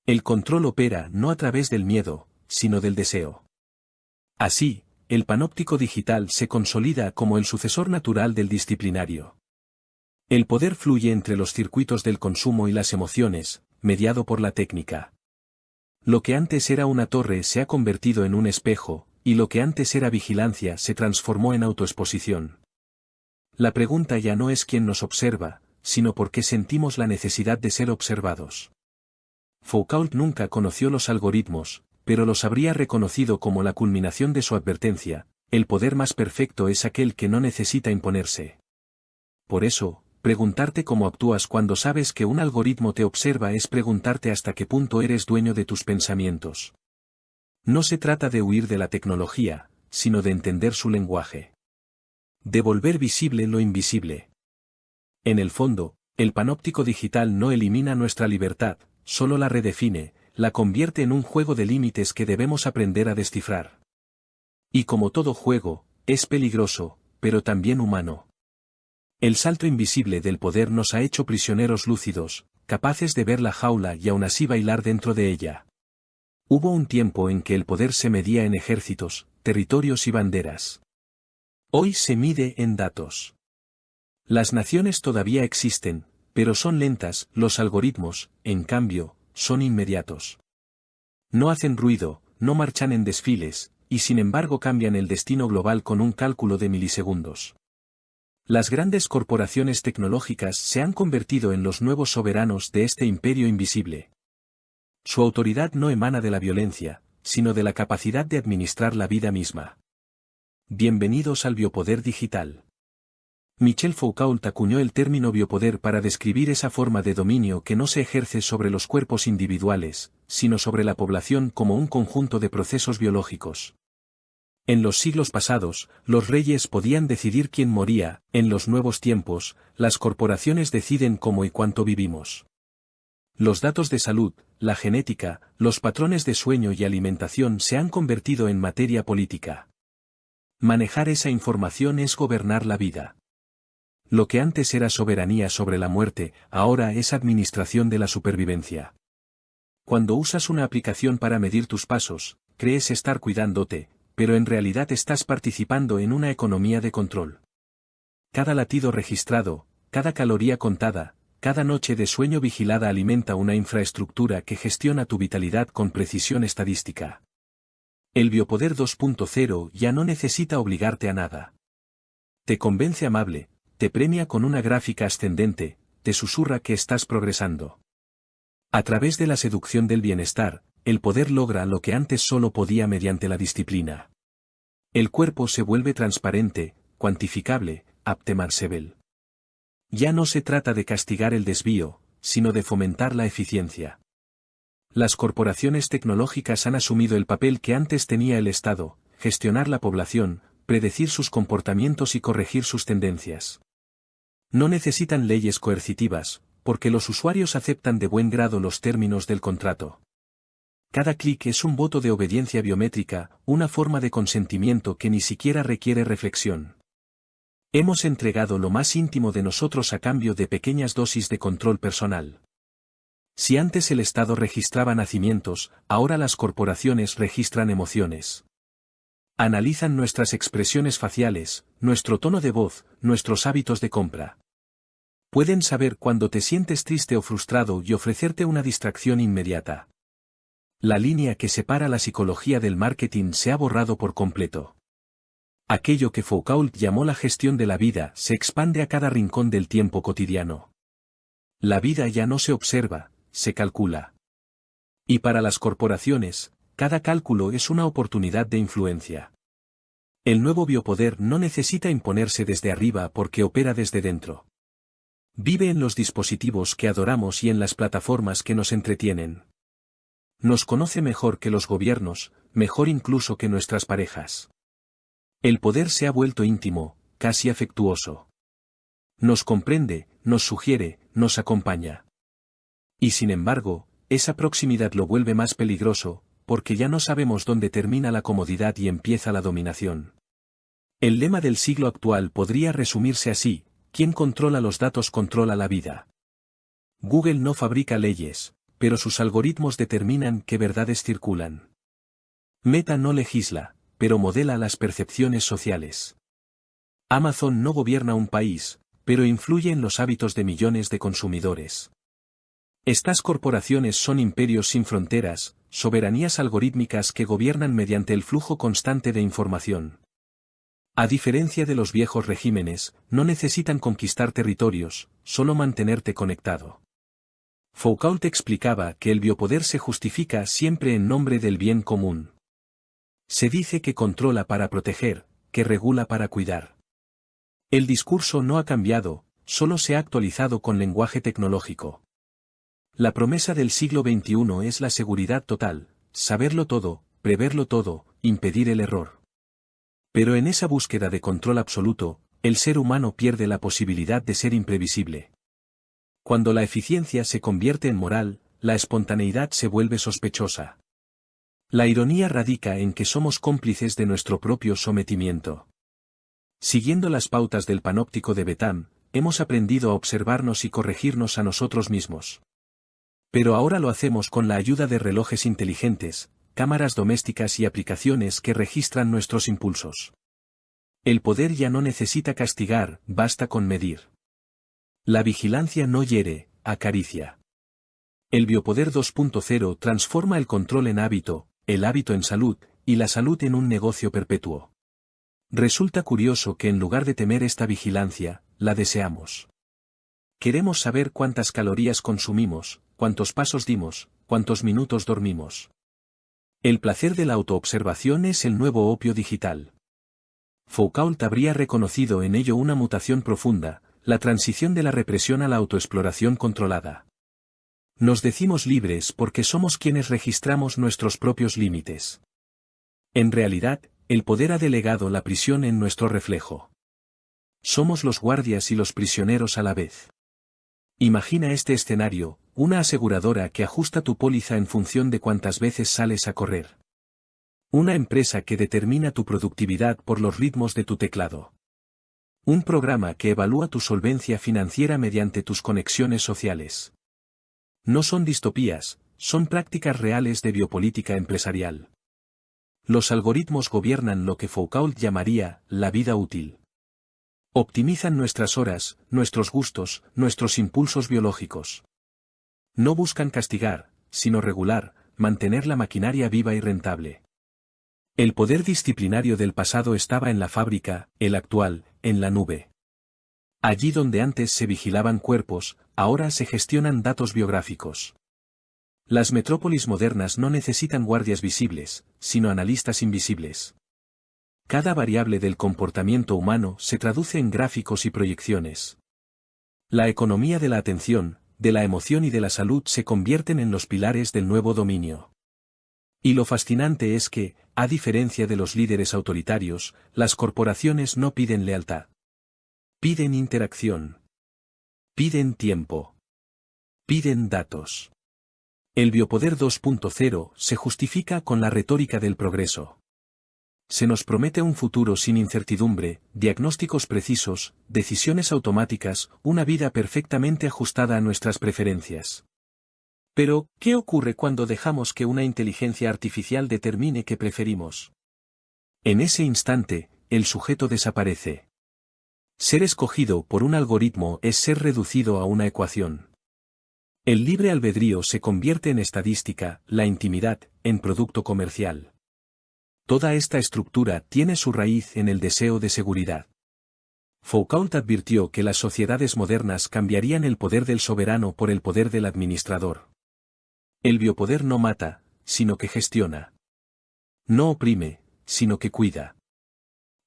El control opera no a través del miedo, sino del deseo. Así, el panóptico digital se consolida como el sucesor natural del disciplinario. El poder fluye entre los circuitos del consumo y las emociones, mediado por la técnica. Lo que antes era una torre se ha convertido en un espejo, y lo que antes era vigilancia se transformó en autoexposición. La pregunta ya no es quién nos observa, sino por qué sentimos la necesidad de ser observados. Foucault nunca conoció los algoritmos, pero los habría reconocido como la culminación de su advertencia: el poder más perfecto es aquel que no necesita imponerse. Por eso, preguntarte cómo actúas cuando sabes que un algoritmo te observa es preguntarte hasta qué punto eres dueño de tus pensamientos. No se trata de huir de la tecnología, sino de entender su lenguaje. De volver visible lo invisible. En el fondo, el panóptico digital no elimina nuestra libertad, solo la redefine, la convierte en un juego de límites que debemos aprender a descifrar. Y como todo juego, es peligroso, pero también humano. El salto invisible del poder nos ha hecho prisioneros lúcidos, capaces de ver la jaula y aún así bailar dentro de ella. Hubo un tiempo en que el poder se medía en ejércitos, territorios y banderas. Hoy se mide en datos. Las naciones todavía existen, pero son lentas, los algoritmos, en cambio, son inmediatos. No hacen ruido, no marchan en desfiles, y sin embargo cambian el destino global con un cálculo de milisegundos. Las grandes corporaciones tecnológicas se han convertido en los nuevos soberanos de este imperio invisible. Su autoridad no emana de la violencia, sino de la capacidad de administrar la vida misma. Bienvenidos al biopoder digital. Michel Foucault acuñó el término biopoder para describir esa forma de dominio que no se ejerce sobre los cuerpos individuales, sino sobre la población como un conjunto de procesos biológicos. En los siglos pasados, los reyes podían decidir quién moría; en los nuevos tiempos, las corporaciones deciden cómo y cuánto vivimos. Los datos de salud, la genética, los patrones de sueño y alimentación se han convertido en materia política. Manejar esa información es gobernar la vida. Lo que antes era soberanía sobre la muerte, ahora es administración de la supervivencia. Cuando usas una aplicación para medir tus pasos, crees estar cuidándote, pero en realidad estás participando en una economía de control. Cada latido registrado, cada caloría contada, cada noche de sueño vigilada alimenta una infraestructura que gestiona tu vitalidad con precisión estadística. El Biopoder 2.0 ya no necesita obligarte a nada. Te convence amable, te premia con una gráfica ascendente, te susurra que estás progresando. A través de la seducción del bienestar, el poder logra lo que antes solo podía mediante la disciplina. El cuerpo se vuelve transparente, cuantificable, aptemarseble. Ya no se trata de castigar el desvío, sino de fomentar la eficiencia. Las corporaciones tecnológicas han asumido el papel que antes tenía el Estado: gestionar la población, predecir sus comportamientos y corregir sus tendencias. No necesitan leyes coercitivas, porque los usuarios aceptan de buen grado los términos del contrato. Cada clic es un voto de obediencia biométrica, una forma de consentimiento que ni siquiera requiere reflexión. Hemos entregado lo más íntimo de nosotros a cambio de pequeñas dosis de control personal. Si antes el Estado registraba nacimientos, ahora las corporaciones registran emociones. Analizan nuestras expresiones faciales, nuestro tono de voz, nuestros hábitos de compra. Pueden saber cuándo te sientes triste o frustrado y ofrecerte una distracción inmediata. La línea que separa la psicología del marketing se ha borrado por completo. Aquello que Foucault llamó la gestión de la vida se expande a cada rincón del tiempo cotidiano. La vida ya no se observa, se calcula. Y para las corporaciones, cada cálculo es una oportunidad de influencia. El nuevo biopoder no necesita imponerse desde arriba porque opera desde dentro. Vive en los dispositivos que adoramos y en las plataformas que nos entretienen. Nos conoce mejor que los gobiernos, mejor incluso que nuestras parejas. El poder se ha vuelto íntimo, casi afectuoso. Nos comprende, nos sugiere, nos acompaña. Y sin embargo, esa proximidad lo vuelve más peligroso, porque ya no sabemos dónde termina la comodidad y empieza la dominación. El lema del siglo actual podría resumirse así: quien controla los datos controla la vida. Google no fabrica leyes, pero sus algoritmos determinan qué verdades circulan. Meta no legisla, pero modela las percepciones sociales. Amazon no gobierna un país, pero influye en los hábitos de millones de consumidores. Estas corporaciones son imperios sin fronteras, soberanías algorítmicas que gobiernan mediante el flujo constante de información. A diferencia de los viejos regímenes, no necesitan conquistar territorios, solo mantenerte conectado. Foucault explicaba que el biopoder se justifica siempre en nombre del bien común. Se dice que controla para proteger, que regula para cuidar. El discurso no ha cambiado, solo se ha actualizado con lenguaje tecnológico. La promesa del siglo XXI es la seguridad total: saberlo todo, preverlo todo, impedir el error. Pero en esa búsqueda de control absoluto, el ser humano pierde la posibilidad de ser imprevisible. Cuando la eficiencia se convierte en moral, la espontaneidad se vuelve sospechosa. La ironía radica en que somos cómplices de nuestro propio sometimiento. Siguiendo las pautas del panóptico de Betham, hemos aprendido a observarnos y corregirnos a nosotros mismos. Pero ahora lo hacemos con la ayuda de relojes inteligentes, cámaras domésticas y aplicaciones que registran nuestros impulsos. El poder ya no necesita castigar, basta con medir. La vigilancia no hiere, acaricia. El Biopoder 2.0 transforma el control en hábito, el hábito en salud, y la salud en un negocio perpetuo. Resulta curioso que en lugar de temer esta vigilancia, la deseamos. Queremos saber cuántas calorías consumimos, cuántos pasos dimos, cuántos minutos dormimos. El placer de la autoobservación es el nuevo opio digital. Foucault habría reconocido en ello una mutación profunda, la transición de la represión a la autoexploración controlada. Nos decimos libres porque somos quienes registramos nuestros propios límites. En realidad, el poder ha delegado la prisión en nuestro reflejo. Somos los guardias y los prisioneros a la vez. Imagina este escenario, una aseguradora que ajusta tu póliza en función de cuántas veces sales a correr. Una empresa que determina tu productividad por los ritmos de tu teclado. Un programa que evalúa tu solvencia financiera mediante tus conexiones sociales. No son distopías, son prácticas reales de biopolítica empresarial. Los algoritmos gobiernan lo que Foucault llamaría la vida útil. Optimizan nuestras horas, nuestros gustos, nuestros impulsos biológicos. No buscan castigar, sino regular, mantener la maquinaria viva y rentable. El poder disciplinario del pasado estaba en la fábrica, el actual, en la nube. Allí donde antes se vigilaban cuerpos, ahora se gestionan datos biográficos. Las metrópolis modernas no necesitan guardias visibles, sino analistas invisibles. Cada variable del comportamiento humano se traduce en gráficos y proyecciones. La economía de la atención, de la emoción y de la salud se convierten en los pilares del nuevo dominio. Y lo fascinante es que, a diferencia de los líderes autoritarios, las corporaciones no piden lealtad. Piden interacción. Piden tiempo. Piden datos. El biopoder 2.0 se justifica con la retórica del progreso. Se nos promete un futuro sin incertidumbre, diagnósticos precisos, decisiones automáticas, una vida perfectamente ajustada a nuestras preferencias. Pero, ¿qué ocurre cuando dejamos que una inteligencia artificial determine qué preferimos? En ese instante, el sujeto desaparece. Ser escogido por un algoritmo es ser reducido a una ecuación. El libre albedrío se convierte en estadística, la intimidad, en producto comercial. Toda esta estructura tiene su raíz en el deseo de seguridad. Foucault advirtió que las sociedades modernas cambiarían el poder del soberano por el poder del administrador. El biopoder no mata, sino que gestiona. No oprime, sino que cuida.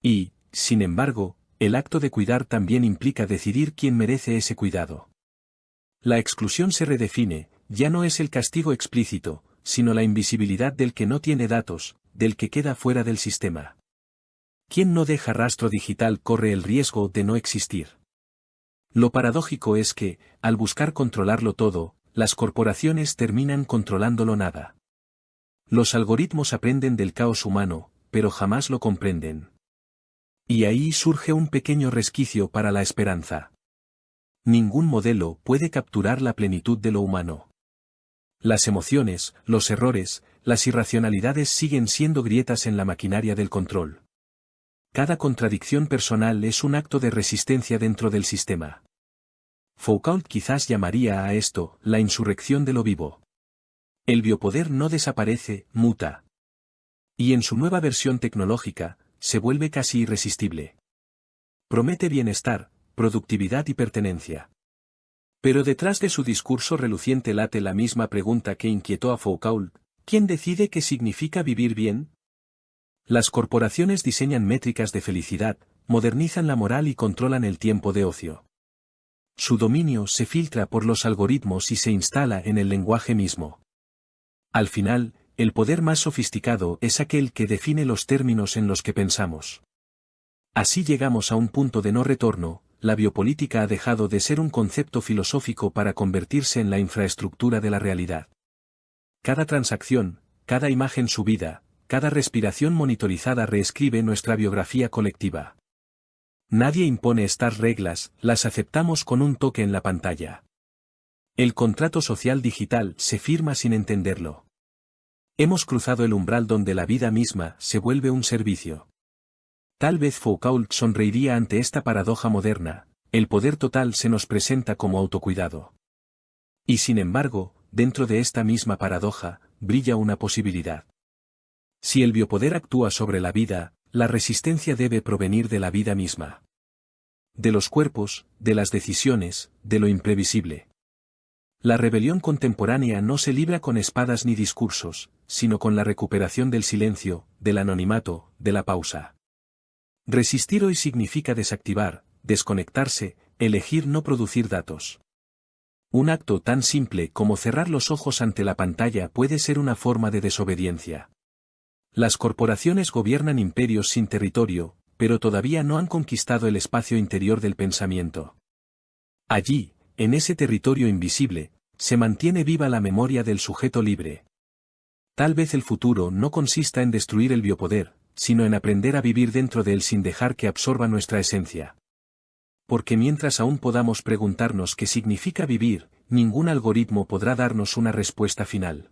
Y, sin embargo, el acto de cuidar también implica decidir quién merece ese cuidado. La exclusión se redefine, ya no es el castigo explícito, sino la invisibilidad del que no tiene datos, del que queda fuera del sistema. Quien no deja rastro digital corre el riesgo de no existir. Lo paradójico es que, al buscar controlarlo todo, las corporaciones terminan controlándolo nada. Los algoritmos aprenden del caos humano, pero jamás lo comprenden. Y ahí surge un pequeño resquicio para la esperanza. Ningún modelo puede capturar la plenitud de lo humano. Las emociones, los errores, las irracionalidades siguen siendo grietas en la maquinaria del control. Cada contradicción personal es un acto de resistencia dentro del sistema. Foucault quizás llamaría a esto la insurrección de lo vivo. El biopoder no desaparece, muta. Y en su nueva versión tecnológica, se vuelve casi irresistible. Promete bienestar, productividad y pertenencia. Pero detrás de su discurso reluciente late la misma pregunta que inquietó a Foucault: ¿quién decide qué significa vivir bien? Las corporaciones diseñan métricas de felicidad, modernizan la moral y controlan el tiempo de ocio. Su dominio se filtra por los algoritmos y se instala en el lenguaje mismo. Al final, el poder más sofisticado es aquel que define los términos en los que pensamos. Así llegamos a un punto de no retorno. La biopolítica ha dejado de ser un concepto filosófico para convertirse en la infraestructura de la realidad. Cada transacción, cada imagen subida, cada respiración monitorizada reescribe nuestra biografía colectiva. Nadie impone estas reglas, las aceptamos con un toque en la pantalla. El contrato social digital se firma sin entenderlo. Hemos cruzado el umbral donde la vida misma se vuelve un servicio. Tal vez Foucault sonreiría ante esta paradoja moderna: el poder total se nos presenta como autocuidado. Y sin embargo, dentro de esta misma paradoja, brilla una posibilidad. Si el biopoder actúa sobre la vida, la resistencia debe provenir de la vida misma. De los cuerpos, de las decisiones, de lo imprevisible. La rebelión contemporánea no se libra con espadas ni discursos, sino con la recuperación del silencio, del anonimato, de la pausa. Resistir hoy significa desactivar, desconectarse, elegir no producir datos. Un acto tan simple como cerrar los ojos ante la pantalla puede ser una forma de desobediencia. Las corporaciones gobiernan imperios sin territorio, pero todavía no han conquistado el espacio interior del pensamiento. Allí, en ese territorio invisible, se mantiene viva la memoria del sujeto libre. Tal vez el futuro no consista en destruir el biopoder, sino en aprender a vivir dentro de él sin dejar que absorba nuestra esencia. Porque mientras aún podamos preguntarnos qué significa vivir, ningún algoritmo podrá darnos una respuesta final.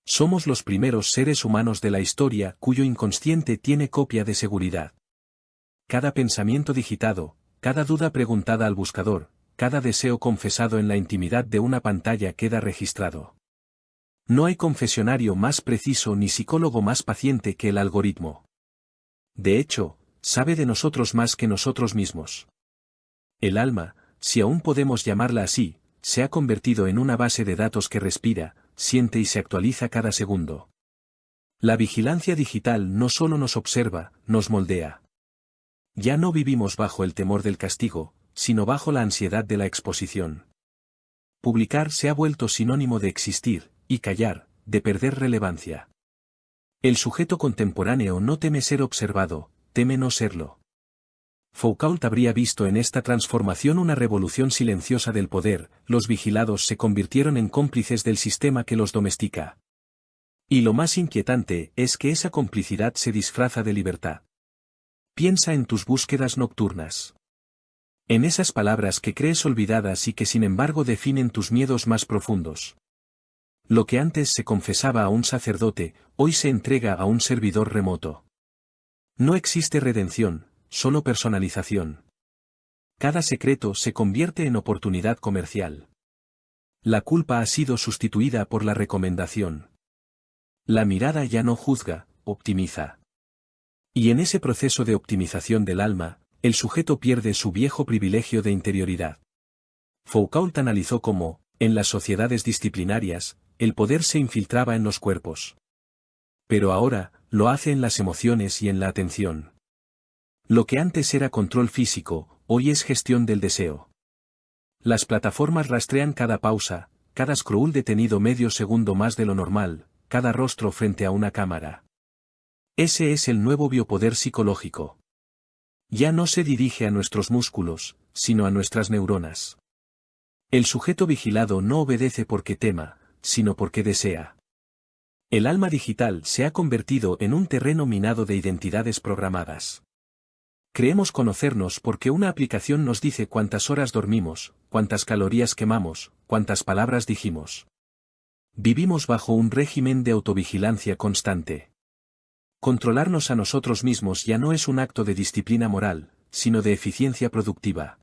Somos los primeros seres humanos de la historia cuyo inconsciente tiene copia de seguridad. Cada pensamiento digitado, cada duda preguntada al buscador, cada deseo confesado en la intimidad de una pantalla queda registrado. No hay confesionario más preciso ni psicólogo más paciente que el algoritmo. De hecho, sabe de nosotros más que nosotros mismos. El alma, si aún podemos llamarla así, se ha convertido en una base de datos que respira, siente y se actualiza cada segundo. La vigilancia digital no solo nos observa, nos moldea. Ya no vivimos bajo el temor del castigo, sino bajo la ansiedad de la exposición. Publicar se ha vuelto sinónimo de existir, y callar, de perder relevancia. El sujeto contemporáneo no teme ser observado, teme no serlo. Foucault habría visto en esta transformación una revolución silenciosa del poder, los vigilados se convirtieron en cómplices del sistema que los domestica. Y lo más inquietante es que esa complicidad se disfraza de libertad. Piensa en tus búsquedas nocturnas. En esas palabras que crees olvidadas y que sin embargo definen tus miedos más profundos. Lo que antes se confesaba a un sacerdote, hoy se entrega a un servidor remoto. No existe redención, solo personalización. Cada secreto se convierte en oportunidad comercial. La culpa ha sido sustituida por la recomendación. La mirada ya no juzga, optimiza. Y en ese proceso de optimización del alma, el sujeto pierde su viejo privilegio de interioridad. Foucault analizó cómo, en las sociedades disciplinarias, el poder se infiltraba en los cuerpos. Pero ahora, lo hace en las emociones y en la atención. Lo que antes era control físico, hoy es gestión del deseo. Las plataformas rastrean cada pausa, cada scroll detenido medio segundo más de lo normal, cada rostro frente a una cámara. Ese es el nuevo biopoder psicológico. Ya no se dirige a nuestros músculos, sino a nuestras neuronas. El sujeto vigilado no obedece porque tema, sino porque desea. El alma digital se ha convertido en un terreno minado de identidades programadas. Creemos conocernos porque una aplicación nos dice cuántas horas dormimos, cuántas calorías quemamos, cuántas palabras dijimos. Vivimos bajo un régimen de autovigilancia constante. Controlarnos a nosotros mismos ya no es un acto de disciplina moral, sino de eficiencia productiva.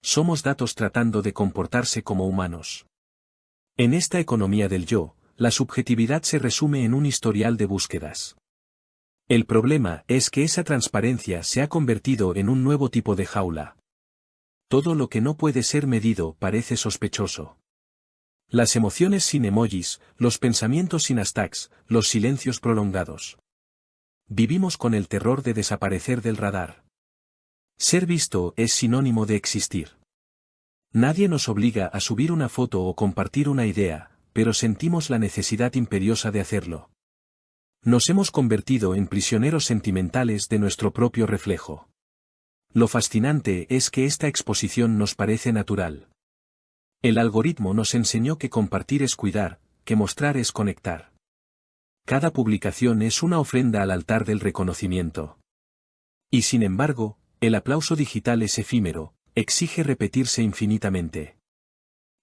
Somos datos tratando de comportarse como humanos. En esta economía del yo, la subjetividad se resume en un historial de búsquedas. El problema es que esa transparencia se ha convertido en un nuevo tipo de jaula. Todo lo que no puede ser medido parece sospechoso. Las emociones sin emojis, los pensamientos sin hashtags, los silencios prolongados. Vivimos con el terror de desaparecer del radar. Ser visto es sinónimo de existir. Nadie nos obliga a subir una foto o compartir una idea, pero sentimos la necesidad imperiosa de hacerlo. Nos hemos convertido en prisioneros sentimentales de nuestro propio reflejo. Lo fascinante es que esta exposición nos parece natural. El algoritmo nos enseñó que compartir es cuidar, que mostrar es conectar. Cada publicación es una ofrenda al altar del reconocimiento. Y sin embargo, el aplauso digital es efímero, exige repetirse infinitamente.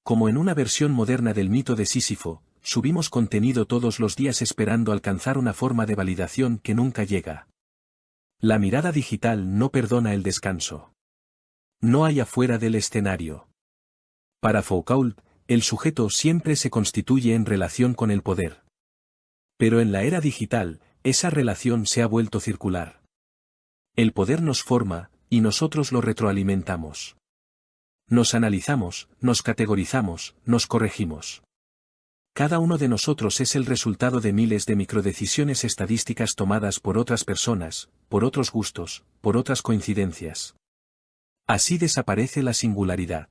Como en una versión moderna del mito de Sísifo, subimos contenido todos los días esperando alcanzar una forma de validación que nunca llega. La mirada digital no perdona el descanso. No hay afuera del escenario. Para Foucault, el sujeto siempre se constituye en relación con el poder. Pero en la era digital, esa relación se ha vuelto circular. El poder nos forma, y nosotros lo retroalimentamos. Nos analizamos, nos categorizamos, nos corregimos. Cada uno de nosotros es el resultado de miles de microdecisiones estadísticas tomadas por otras personas, por otros gustos, por otras coincidencias. Así desaparece la singularidad.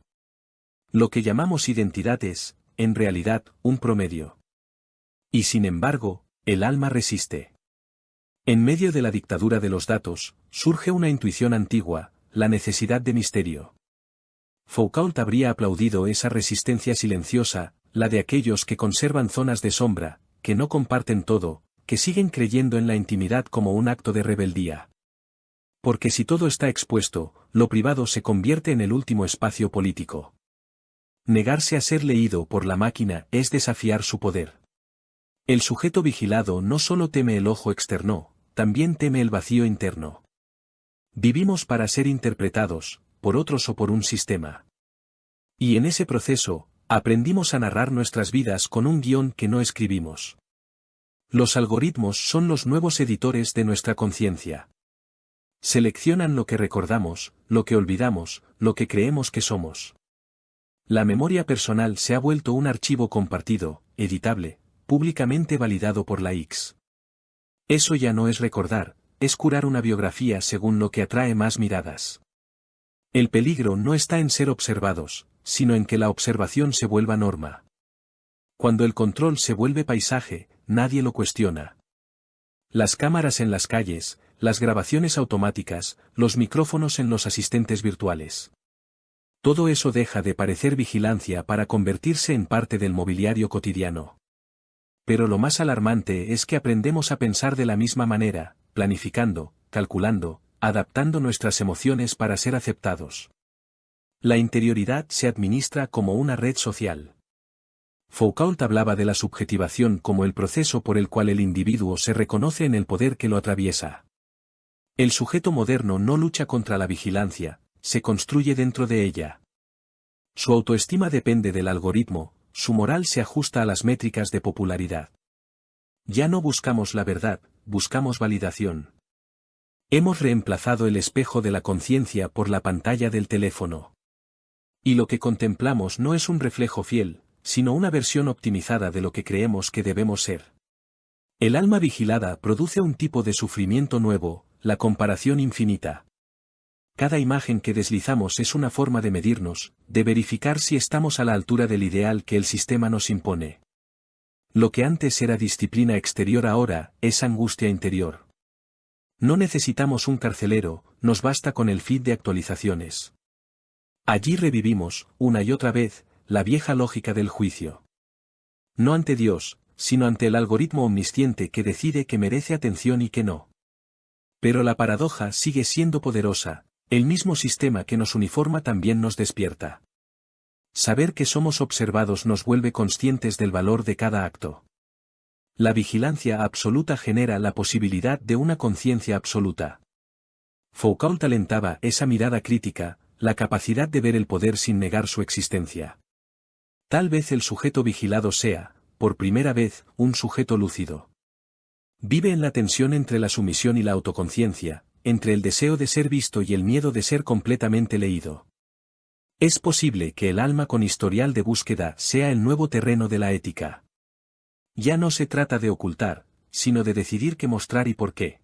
Lo que llamamos identidad es, en realidad, un promedio. Y sin embargo, el alma resiste. En medio de la dictadura de los datos, surge una intuición antigua, la necesidad de misterio. Foucault habría aplaudido esa resistencia silenciosa, la de aquellos que conservan zonas de sombra, que no comparten todo, que siguen creyendo en la intimidad como un acto de rebeldía. Porque si todo está expuesto, lo privado se convierte en el último espacio político. Negarse a ser leído por la máquina es desafiar su poder. El sujeto vigilado no solo teme el ojo externo, también teme el vacío interno. Vivimos para ser interpretados, por otros o por un sistema. Y en ese proceso, aprendimos a narrar nuestras vidas con un guión que no escribimos. Los algoritmos son los nuevos editores de nuestra conciencia. Seleccionan lo que recordamos, lo que olvidamos, lo que creemos que somos. La memoria personal se ha vuelto un archivo compartido, editable, públicamente validado por la X. Eso ya no es recordar, es curar una biografía según lo que atrae más miradas. El peligro no está en ser observados, sino en que la observación se vuelva norma. Cuando el control se vuelve paisaje, nadie lo cuestiona. Las cámaras en las calles, las grabaciones automáticas, los micrófonos en los asistentes virtuales. Todo eso deja de parecer vigilancia para convertirse en parte del mobiliario cotidiano. Pero lo más alarmante es que aprendemos a pensar de la misma manera, planificando, calculando, adaptando nuestras emociones para ser aceptados. La interioridad se administra como una red social. Foucault hablaba de la subjetivación como el proceso por el cual el individuo se reconoce en el poder que lo atraviesa. El sujeto moderno no lucha contra la vigilancia, se construye dentro de ella. Su autoestima depende del algoritmo, su moral se ajusta a las métricas de popularidad. Ya no buscamos la verdad, buscamos validación. Hemos reemplazado el espejo de la conciencia por la pantalla del teléfono. Y lo que contemplamos no es un reflejo fiel, sino una versión optimizada de lo que creemos que debemos ser. El alma vigilada produce un tipo de sufrimiento nuevo, la comparación infinita. Cada imagen que deslizamos es una forma de medirnos, de verificar si estamos a la altura del ideal que el sistema nos impone. Lo que antes era disciplina exterior ahora es angustia interior. No necesitamos un carcelero, nos basta con el feed de actualizaciones. Allí revivimos, una y otra vez, la vieja lógica del juicio. No ante Dios, sino ante el algoritmo omnisciente que decide que merece atención y que no. Pero la paradoja sigue siendo poderosa, el mismo sistema que nos uniforma también nos despierta. Saber que somos observados nos vuelve conscientes del valor de cada acto. La vigilancia absoluta genera la posibilidad de una conciencia absoluta. Foucault alentaba esa mirada crítica, la capacidad de ver el poder sin negar su existencia. Tal vez el sujeto vigilado sea, por primera vez, un sujeto lúcido. Vive en la tensión entre la sumisión y la autoconciencia, entre el deseo de ser visto y el miedo de ser completamente leído. Es posible que el alma con historial de búsqueda sea el nuevo terreno de la ética. Ya no se trata de ocultar, sino de decidir qué mostrar y por qué.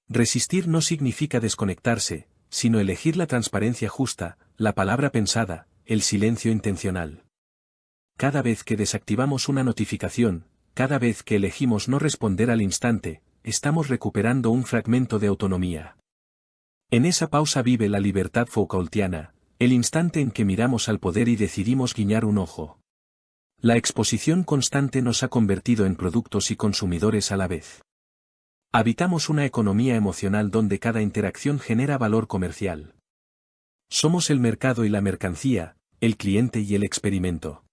Resistir no significa desconectarse, sino elegir la transparencia justa, la palabra pensada, el silencio intencional. Cada vez que desactivamos una notificación, cada vez que elegimos no responder al instante, estamos recuperando un fragmento de autonomía. En esa pausa vive la libertad Foucaultiana, el instante en que miramos al poder y decidimos guiñar un ojo. La exposición constante nos ha convertido en productos y consumidores a la vez. Habitamos una economía emocional donde cada interacción genera valor comercial. Somos el mercado y la mercancía, el cliente y el experimento.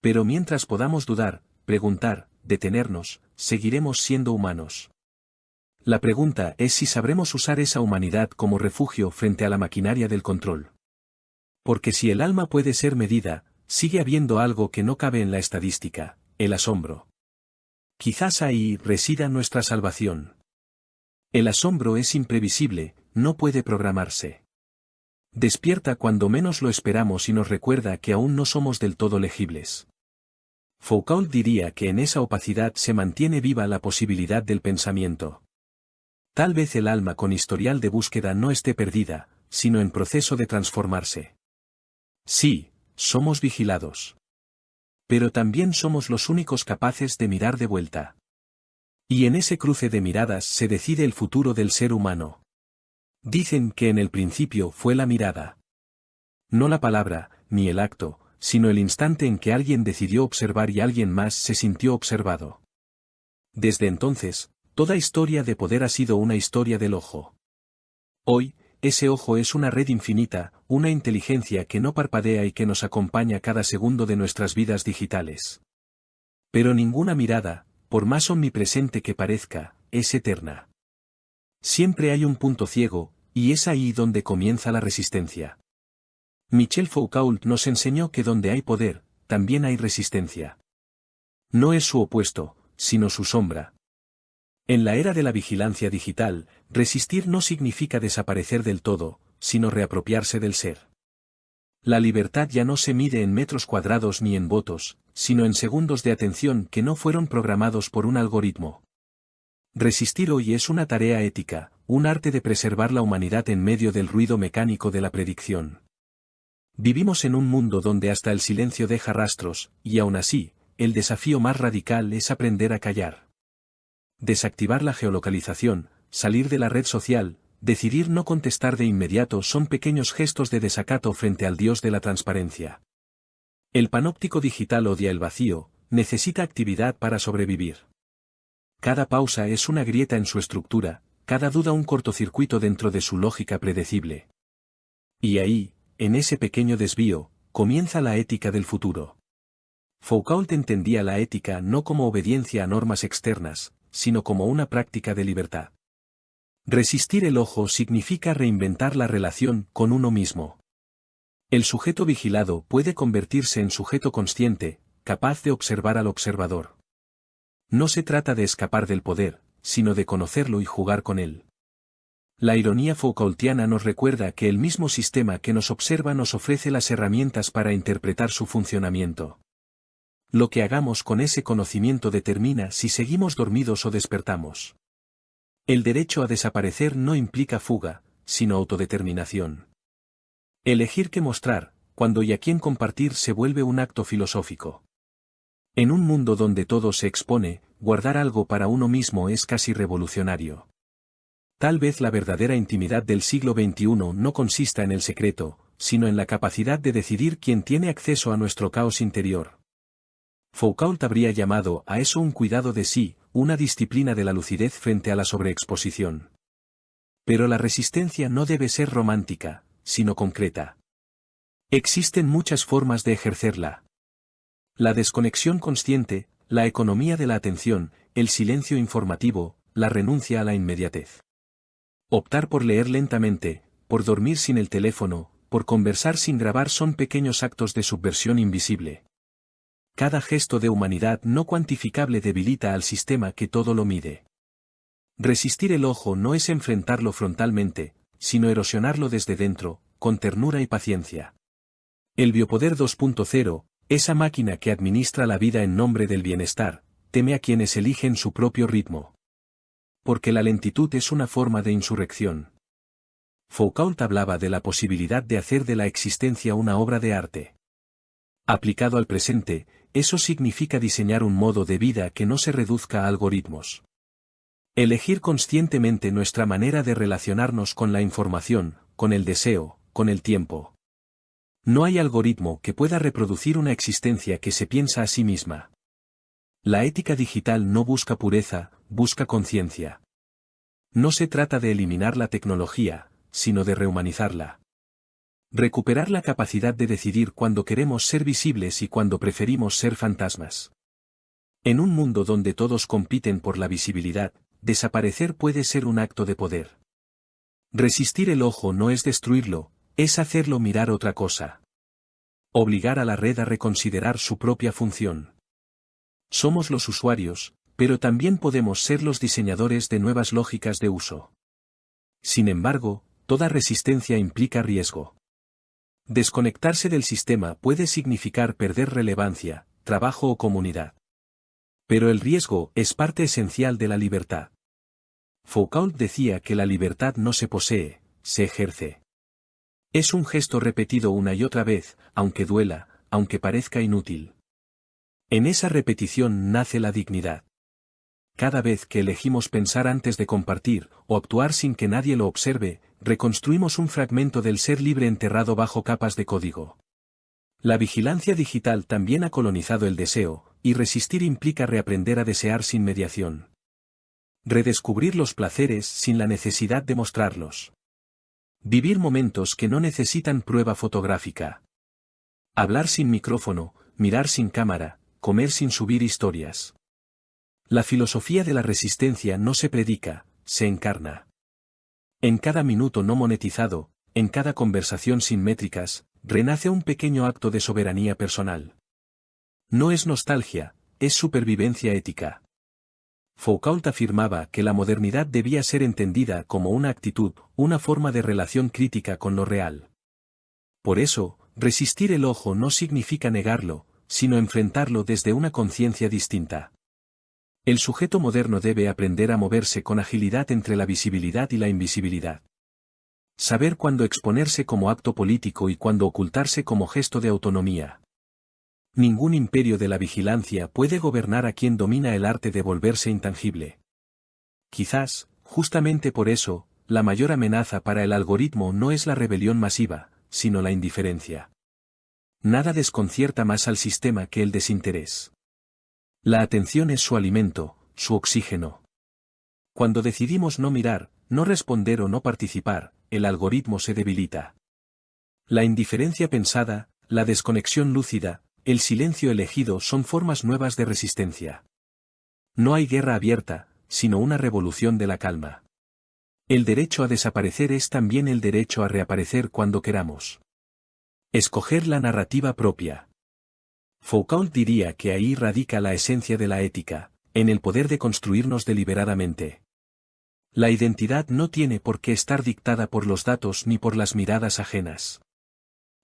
Pero mientras podamos dudar, preguntar, detenernos, seguiremos siendo humanos. La pregunta es si sabremos usar esa humanidad como refugio frente a la maquinaria del control. Porque si el alma puede ser medida, sigue habiendo algo que no cabe en la estadística, el asombro. Quizás ahí resida nuestra salvación. El asombro es imprevisible, no puede programarse. Despierta cuando menos lo esperamos y nos recuerda que aún no somos del todo legibles. Foucault diría que en esa opacidad se mantiene viva la posibilidad del pensamiento. Tal vez el alma con historial de búsqueda no esté perdida, sino en proceso de transformarse. Sí, somos vigilados. Pero también somos los únicos capaces de mirar de vuelta. Y en ese cruce de miradas se decide el futuro del ser humano. Dicen que en el principio fue la mirada. No la palabra, ni el acto, sino el instante en que alguien decidió observar y alguien más se sintió observado. Desde entonces, toda historia de poder ha sido una historia del ojo. Hoy, ese ojo es una red infinita, una inteligencia que no parpadea y que nos acompaña cada segundo de nuestras vidas digitales. Pero ninguna mirada, por más omnipresente que parezca, es eterna. Siempre hay un punto ciego, y es ahí donde comienza la resistencia. Michel Foucault nos enseñó que donde hay poder, también hay resistencia. No es su opuesto, sino su sombra. En la era de la vigilancia digital, resistir no significa desaparecer del todo, sino reapropiarse del ser. La libertad ya no se mide en metros cuadrados ni en votos, sino en segundos de atención que no fueron programados por un algoritmo. Resistir hoy es una tarea ética, un arte de preservar la humanidad en medio del ruido mecánico de la predicción. Vivimos en un mundo donde hasta el silencio deja rastros, y aún así, el desafío más radical es aprender a callar. Desactivar la geolocalización, salir de la red social, decidir no contestar de inmediato son pequeños gestos de desacato frente al dios de la transparencia. El panóptico digital odia el vacío, necesita actividad para sobrevivir. Cada pausa es una grieta en su estructura, cada duda un cortocircuito dentro de su lógica predecible. Y ahí, en ese pequeño desvío, comienza la ética del futuro. Foucault entendía la ética no como obediencia a normas externas, sino como una práctica de libertad. Resistir el ojo significa reinventar la relación con uno mismo. El sujeto vigilado puede convertirse en sujeto consciente, capaz de observar al observador. No se trata de escapar del poder, sino de conocerlo y jugar con él. La ironía Foucaultiana nos recuerda que el mismo sistema que nos observa nos ofrece las herramientas para interpretar su funcionamiento. Lo que hagamos con ese conocimiento determina si seguimos dormidos o despertamos. El derecho a desaparecer no implica fuga, sino autodeterminación. Elegir qué mostrar, cuándo y a quién compartir se vuelve un acto filosófico. En un mundo donde todo se expone, guardar algo para uno mismo es casi revolucionario. Tal vez la verdadera intimidad del siglo XXI no consista en el secreto, sino en la capacidad de decidir quién tiene acceso a nuestro caos interior. Foucault habría llamado a eso un cuidado de sí, una disciplina de la lucidez frente a la sobreexposición. Pero la resistencia no debe ser romántica, sino concreta. Existen muchas formas de ejercerla. La desconexión consciente, la economía de la atención, el silencio informativo, la renuncia a la inmediatez. Optar por leer lentamente, por dormir sin el teléfono, por conversar sin grabar son pequeños actos de subversión invisible. Cada gesto de humanidad no cuantificable debilita al sistema que todo lo mide. Resistir el ojo no es enfrentarlo frontalmente, sino erosionarlo desde dentro, con ternura y paciencia. El biopoder 2.0, esa máquina que administra la vida en nombre del bienestar, teme a quienes eligen su propio ritmo. Porque la lentitud es una forma de insurrección. Foucault hablaba de la posibilidad de hacer de la existencia una obra de arte. Aplicado al presente, eso significa diseñar un modo de vida que no se reduzca a algoritmos. Elegir conscientemente nuestra manera de relacionarnos con la información, con el deseo, con el tiempo. No hay algoritmo que pueda reproducir una existencia que se piensa a sí misma. La ética digital no busca pureza, busca conciencia. No se trata de eliminar la tecnología, sino de rehumanizarla. Recuperar la capacidad de decidir cuándo queremos ser visibles y cuándo preferimos ser fantasmas. En un mundo donde todos compiten por la visibilidad, desaparecer puede ser un acto de poder. Resistir el ojo no es destruirlo, es hacerlo mirar otra cosa. Obligar a la red a reconsiderar su propia función. Somos los usuarios, pero también podemos ser los diseñadores de nuevas lógicas de uso. Sin embargo, toda resistencia implica riesgo. Desconectarse del sistema puede significar perder relevancia, trabajo o comunidad. Pero el riesgo es parte esencial de la libertad. Foucault decía que la libertad no se posee, se ejerce. Es un gesto repetido una y otra vez, aunque duela, aunque parezca inútil. En esa repetición nace la dignidad. Cada vez que elegimos pensar antes de compartir, o actuar sin que nadie lo observe, reconstruimos un fragmento del ser libre enterrado bajo capas de código. La vigilancia digital también ha colonizado el deseo, y resistir implica reaprender a desear sin mediación. Redescubrir los placeres sin la necesidad de mostrarlos. Vivir momentos que no necesitan prueba fotográfica. Hablar sin micrófono, mirar sin cámara, comer sin subir historias. La filosofía de la resistencia no se predica, se encarna. En cada minuto no monetizado, en cada conversación sin métricas, renace un pequeño acto de soberanía personal. No es nostalgia, es supervivencia ética. Foucault afirmaba que la modernidad debía ser entendida como una actitud, una forma de relación crítica con lo real. Por eso, resistir el ojo no significa negarlo, sino enfrentarlo desde una conciencia distinta. El sujeto moderno debe aprender a moverse con agilidad entre la visibilidad y la invisibilidad. Saber cuándo exponerse como acto político y cuándo ocultarse como gesto de autonomía. Ningún imperio de la vigilancia puede gobernar a quien domina el arte de volverse intangible. Quizás, justamente por eso, la mayor amenaza para el algoritmo no es la rebelión masiva, sino la indiferencia. Nada desconcierta más al sistema que el desinterés. La atención es su alimento, su oxígeno. Cuando decidimos no mirar, no responder o no participar, el algoritmo se debilita. La indiferencia pensada, la desconexión lúcida, el silencio elegido son formas nuevas de resistencia. No hay guerra abierta, sino una revolución de la calma. El derecho a desaparecer es también el derecho a reaparecer cuando queramos. Escoger la narrativa propia. Foucault diría que ahí radica la esencia de la ética, en el poder de construirnos deliberadamente. La identidad no tiene por qué estar dictada por los datos ni por las miradas ajenas.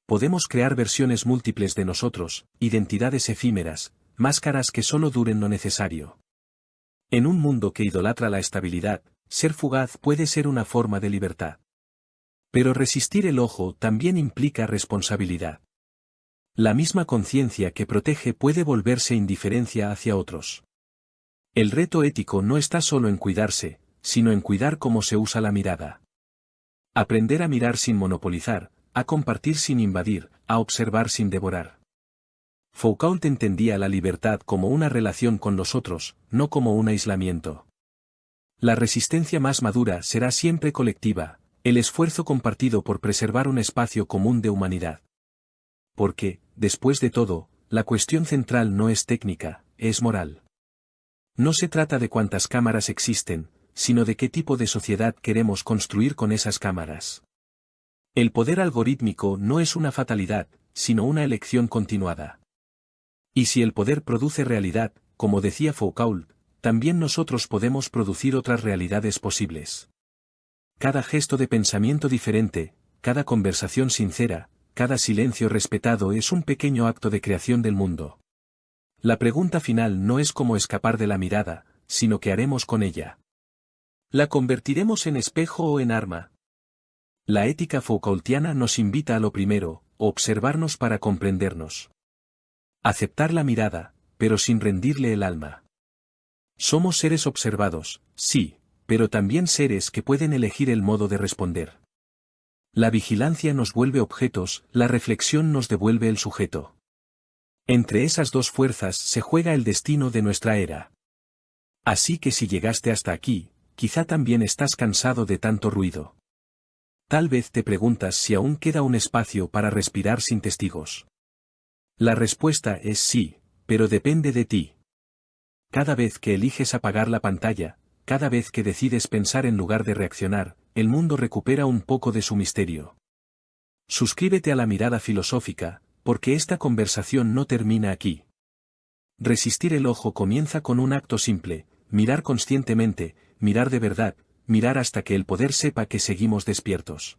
Podemos crear versiones múltiples de nosotros, identidades efímeras, máscaras que solo duren lo necesario. En un mundo que idolatra la estabilidad, ser fugaz puede ser una forma de libertad. Pero resistir el ojo también implica responsabilidad. La misma conciencia que protege puede volverse indiferencia hacia otros. El reto ético no está solo en cuidarse, sino en cuidar cómo se usa la mirada. Aprender a mirar sin monopolizar, a compartir sin invadir, a observar sin devorar. Foucault entendía la libertad como una relación con los otros, no como un aislamiento. La resistencia más madura será siempre colectiva, el esfuerzo compartido por preservar un espacio común de humanidad. Porque, después de todo, la cuestión central no es técnica, es moral. No se trata de cuántas cámaras existen, sino de qué tipo de sociedad queremos construir con esas cámaras. El poder algorítmico no es una fatalidad, sino una elección continuada. Y si el poder produce realidad, como decía Foucault, también nosotros podemos producir otras realidades posibles. Cada gesto de pensamiento diferente, cada conversación sincera, cada silencio respetado es un pequeño acto de creación del mundo. La pregunta final no es cómo escapar de la mirada, sino qué haremos con ella. ¿La convertiremos en espejo o en arma? La ética Foucaultiana nos invita a lo primero, observarnos para comprendernos. Aceptar la mirada, pero sin rendirle el alma. Somos seres observados, sí, pero también seres que pueden elegir el modo de responder. La vigilancia nos vuelve objetos, la reflexión nos devuelve el sujeto. Entre esas dos fuerzas se juega el destino de nuestra era. Así que si llegaste hasta aquí, quizá también estás cansado de tanto ruido. Tal vez te preguntas si aún queda un espacio para respirar sin testigos. La respuesta es sí, pero depende de ti. Cada vez que eliges apagar la pantalla, cada vez que decides pensar en lugar de reaccionar, el mundo recupera un poco de su misterio. Suscríbete a La Mirada Filosófica, porque esta conversación no termina aquí. Resistir el ojo comienza con un acto simple, mirar conscientemente, mirar de verdad, mirar hasta que el poder sepa que seguimos despiertos.